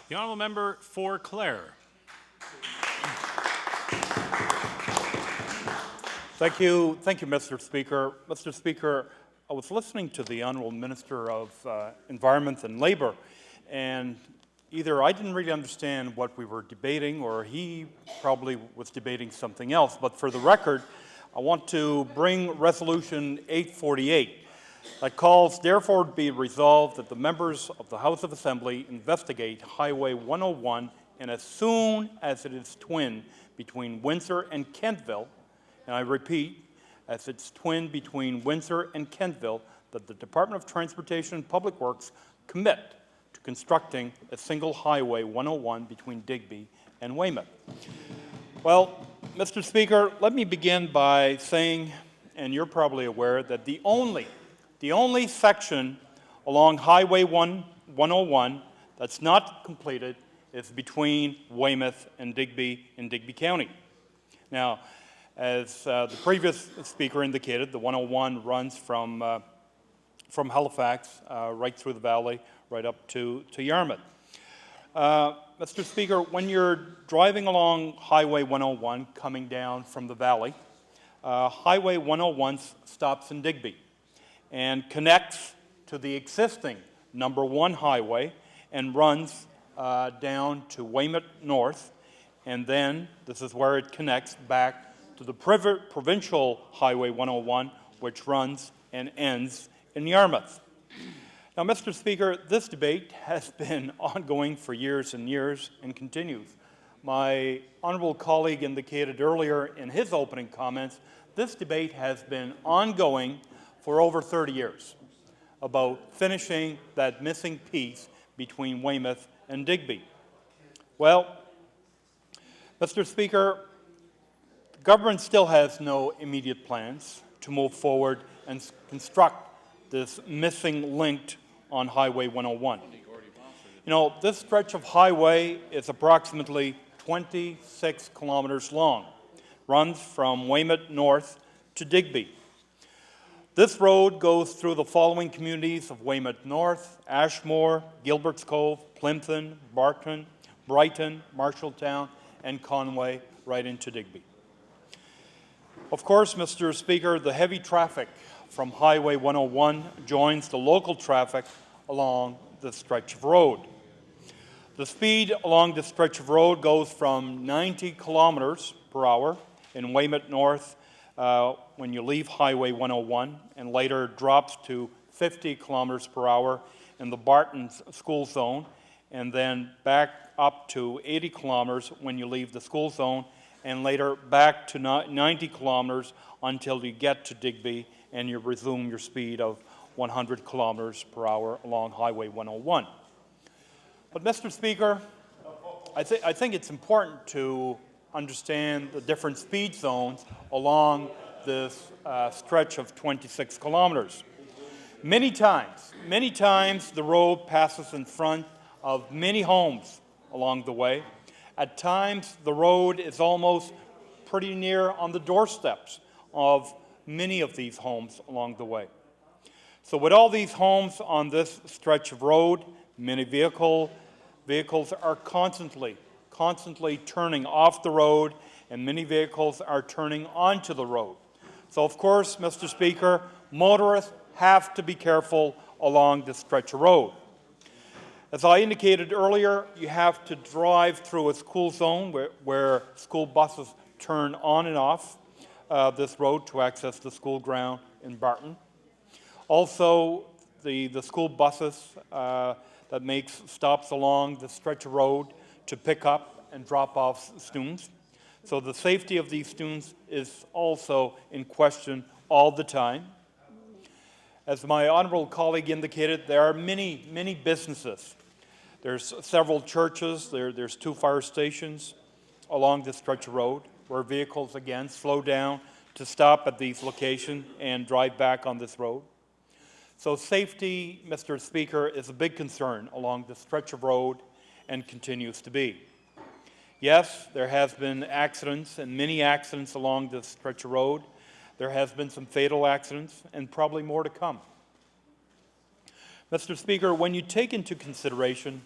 A: The honourable member for Clare.
L: Thank you, Mr. Speaker. Mr. Speaker, I was listening to the Honourable Minister of Environment and Labour, and either I didn't really understand what we were debating, or he probably was debating something else. But for the record, I want to bring Resolution 848 that calls, therefore, to be resolved that the members of the House of Assembly investigate Highway 101, and as soon as it is twin between Windsor and Kentville, and I repeat, as it's twin between Windsor and Kentville, that the Department of Transportation and Public Works commit to constructing a single Highway 101 between Digby and Weymouth. Well, Mr. Speaker, let me begin by saying, and you're probably aware, that the only section along Highway 101 that's not completed is between Weymouth and Digby in Digby County. Now, as the previous speaker indicated, the 101 runs from Halifax right through the valley, right up to Yarmouth. Mr. Speaker, when you're driving along Highway 101 coming down from the valley, Highway 101 stops in Digby and connects to the existing number 1 highway and runs down to Weymouth North, and then this is where it connects back to the provincial Highway 101, which runs and ends in Yarmouth. Now, Mr. Speaker, this debate has been ongoing for years and years and continues. My honourable colleague indicated earlier in his opening comments, this debate has been ongoing for over 30 years about finishing that missing piece between Weymouth and Digby. Well, Mr. Speaker, the government still has no immediate plans to move forward and construct this missing link on Highway 101. You know, this stretch of highway is approximately 26 kilometers long, runs from Weymouth North to Digby. This road goes through the following communities of Weymouth North, Ashmore, Gilbert's Cove, Plympton, Barton, Brighton, Marshalltown, and Conway, right into Digby. Of course, Mr. Speaker, the heavy traffic from Highway 101 joins the local traffic along this stretch of road. The speed along this stretch of road goes from 90 kilometers per hour in Weymouth North when you leave Highway 101, and later drops to 50 kilometers per hour in the Barton school zone, and then back up to 80 kilometers when you leave the school zone, and later back to 90 kilometers until you get to Digby and you resume your speed of 100 kilometers per hour along Highway 101. But, Mr. Speaker, I think it's important to understand the different speed zones along this stretch of 26 kilometers. Many times the road passes in front of many homes along the way. At times the road is almost pretty near on the doorsteps of many of these homes along the way. So with all these homes on this stretch of road, many vehicles are constantly turning off the road, and many vehicles are turning onto the road. So of course, Mr. Speaker, motorists have to be careful along this stretch of road. As I indicated earlier, you have to drive through a school zone where school buses turn on and off this road to access the school ground in Barton. Also, the school buses that makes stops along the stretch of road to pick up and drop off students. So the safety of these students is also in question all the time. As my honourable colleague indicated, there are many businesses. There's several churches, there's 2 fire stations along this stretch of road where vehicles again slow down to stop at these locations and drive back on this road. So safety, Mr. Speaker, is a big concern along this stretch of road and continues to be. Yes, there has been accidents and many accidents along this stretch of road. There has been some fatal accidents and probably more to come. Mr. Speaker, when you take into consideration,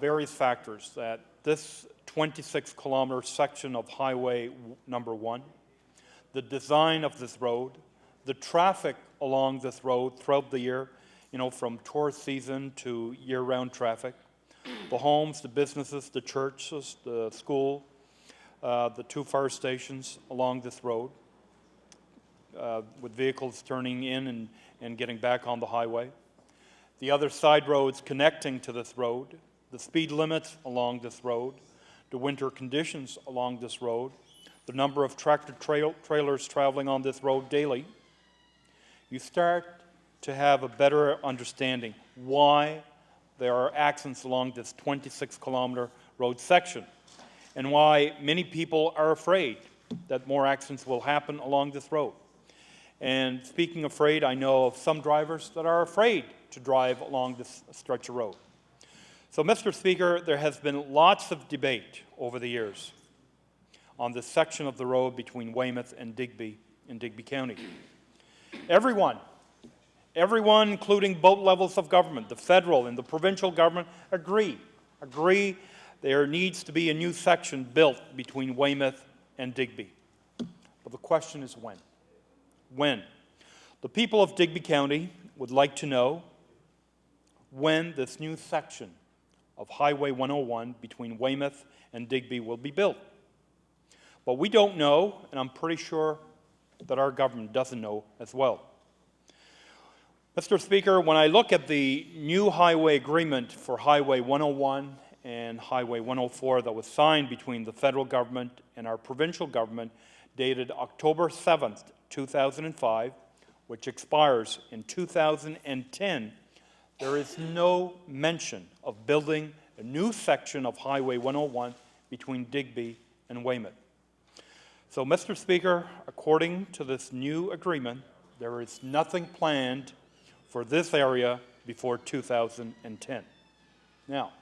L: various factors that this 26-kilometer section of Highway number 1, the design of this road, the traffic along this road throughout the year, from tourist season to year-round traffic, the homes, the businesses, the churches, the school, the 2 fire stations along this road, with vehicles turning in and getting back on the highway, the other side roads connecting to this road, the speed limits along this road, the winter conditions along this road, the number of tractor trailers traveling on this road daily, you start to have a better understanding why there are accidents along this 26-kilometer road section, and why many people are afraid that more accidents will happen along this road. And speaking of afraid, I know of some drivers that are afraid to drive along this stretch of road. So, Mr. Speaker, there has been lots of debate over the years on this section of the road between Weymouth and Digby in Digby County. Everyone, including both levels of government, the federal and the provincial government, agree there needs to be a new section built between Weymouth and Digby. But the question is when. When? The people of Digby County would like to know when this new section of Highway 101 between Weymouth and Digby will be built. But we don't know, and I'm pretty sure that our government doesn't know as well. Mr. Speaker, when I look at the new highway agreement for Highway 101 and Highway 104 that was signed between the federal government and our provincial government, dated October 7th, 2005, which expires in 2010, there is no mention of building a new section of Highway 101 between Digby and Weymouth. So, Mr. Speaker, according to this new agreement, there is nothing planned for this area before 2010. Now,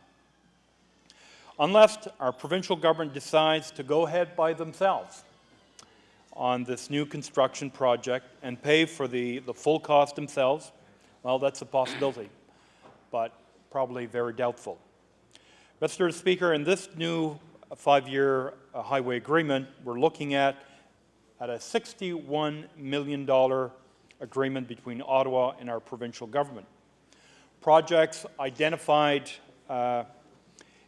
L: unless our provincial government decides to go ahead by themselves on this new construction project and pay for the full cost themselves, well, that's a possibility, but probably very doubtful. Mr. Speaker, in this new five-year highway agreement, we're looking at a $61 million agreement between Ottawa and our provincial government. Projects identified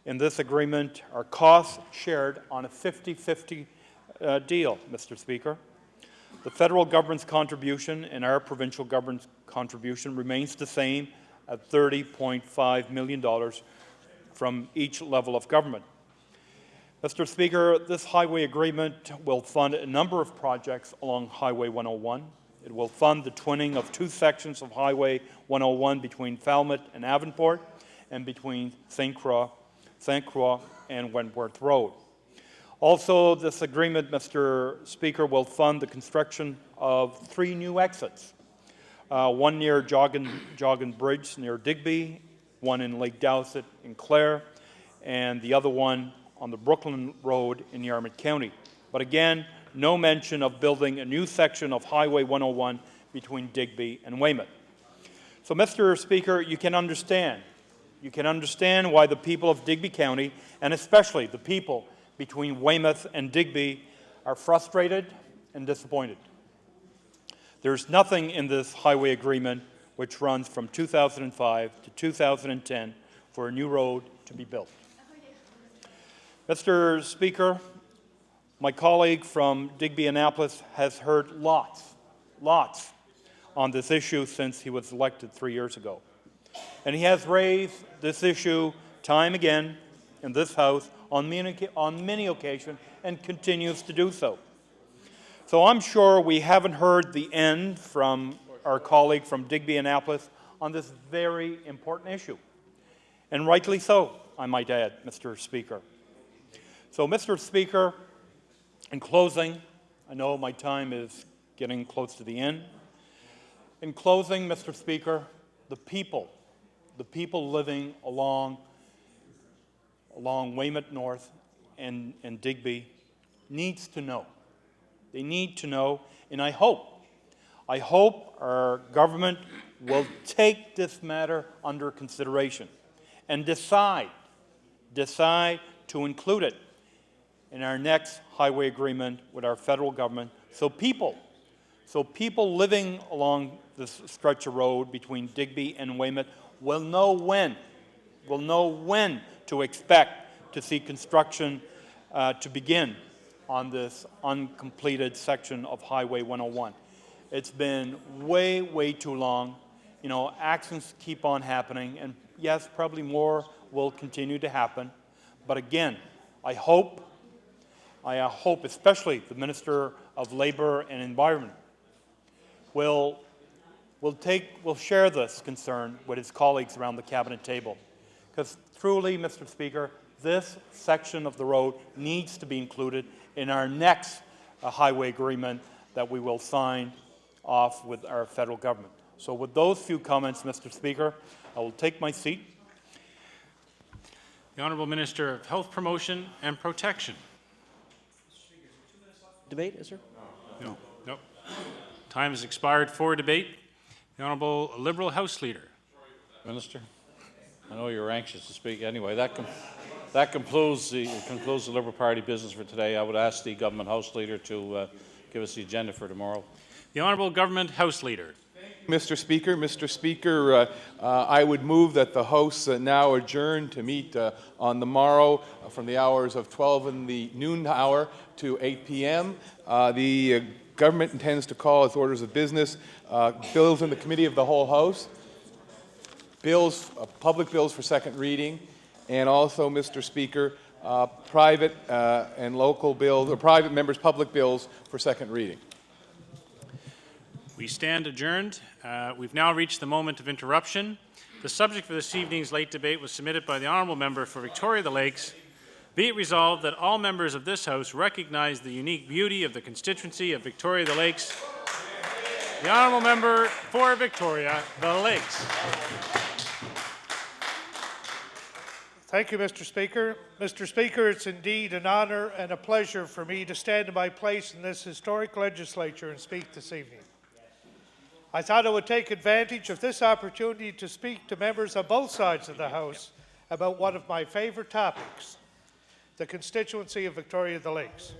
L: in this agreement are costs shared on a 50-50 deal, Mr. Speaker. The federal government's contribution and our provincial government's contribution remains the same at $30.5 million from each level of government. Mr. Speaker, this highway agreement will fund a number of projects along Highway 101. It will fund the twinning of two sections of Highway 101 between Falmouth and Avonport and between St. Croix and Wentworth Road. Also, this agreement, Mr. Speaker, will fund the construction of 3 new exits, one near Joggin Bridge near Digby, one in Lake Dowsett in Clare, and the other one on the Brooklyn Road in Yarmouth County. But again, no mention of building a new section of Highway 101 between Digby and Weymouth. So, Mr. Speaker, you can understand why the people of Digby County, and especially the people between Weymouth and Digby, are frustrated and disappointed. There's nothing in this highway agreement which runs from 2005 to 2010 for a new road to be built. Mr. Speaker, my colleague from Digby Annapolis has heard lots on this issue since he was elected 3 years ago. And he has raised this issue time again in this House on many occasions and continues to do so. So I'm sure we haven't heard the end from our colleague from Digby Annapolis on this very important issue. And rightly so, I might add, Mr. Speaker. So, Mr. Speaker, in closing, I know my time is getting close to the end. In closing, Mr. Speaker, the people living along Weymouth North and Digby needs to know. They need to know, and I hope our government will take this matter under consideration and decide to include it in our next highway agreement with our federal government, so people living along this stretch of road between Digby and Weymouth will know when to expect to see construction to begin on this uncompleted section of Highway 101. It's been way too long. You know, accidents keep on happening, and yes, probably more will continue to happen. But again, I hope especially the Minister of Labour and Environment will share this concern with his colleagues around the cabinet table because truly, Mr. Speaker, this section of the road needs to be included in our next highway agreement that we will sign off with our federal government. So with those few comments, Mr. Speaker, I will take my seat.
A: The Honourable Minister of Health Promotion and Protection.
I: Debate, is there?
A: No. Nope. Time has expired for debate. The Honourable Liberal House Leader.
Q: Minister, I know you're anxious to speak. Anyway, that concludes the Liberal Party business for today. I would ask the Government House Leader to give us the agenda for tomorrow.
A: The Honourable Government House Leader.
S: Mr. Speaker, I would move that the House now adjourn to meet on the morrow from the hours of 12 in the noon hour to 8 p.m. The government intends to call as orders of business bills in the Committee of the Whole House, bills, public bills for second reading, and also, Mr. Speaker, private and local bills, or private members' public bills for second reading.
A: We stand adjourned. We've now reached the moment of interruption. The subject for this evening's late debate was submitted by the Honourable Member for Victoria the Lakes. Be it resolved that all members of this House recognize the unique beauty of the constituency of Victoria the Lakes. The Honourable Member for Victoria the Lakes.
C: Thank you, Mr. Speaker. Mr. Speaker, it's indeed an honour and a pleasure for me to stand in my place in this historic legislature and speak this evening. I thought I would take advantage of this opportunity to speak to members on both sides of the House about one of my favourite topics, the constituency of Victoria the Lakes.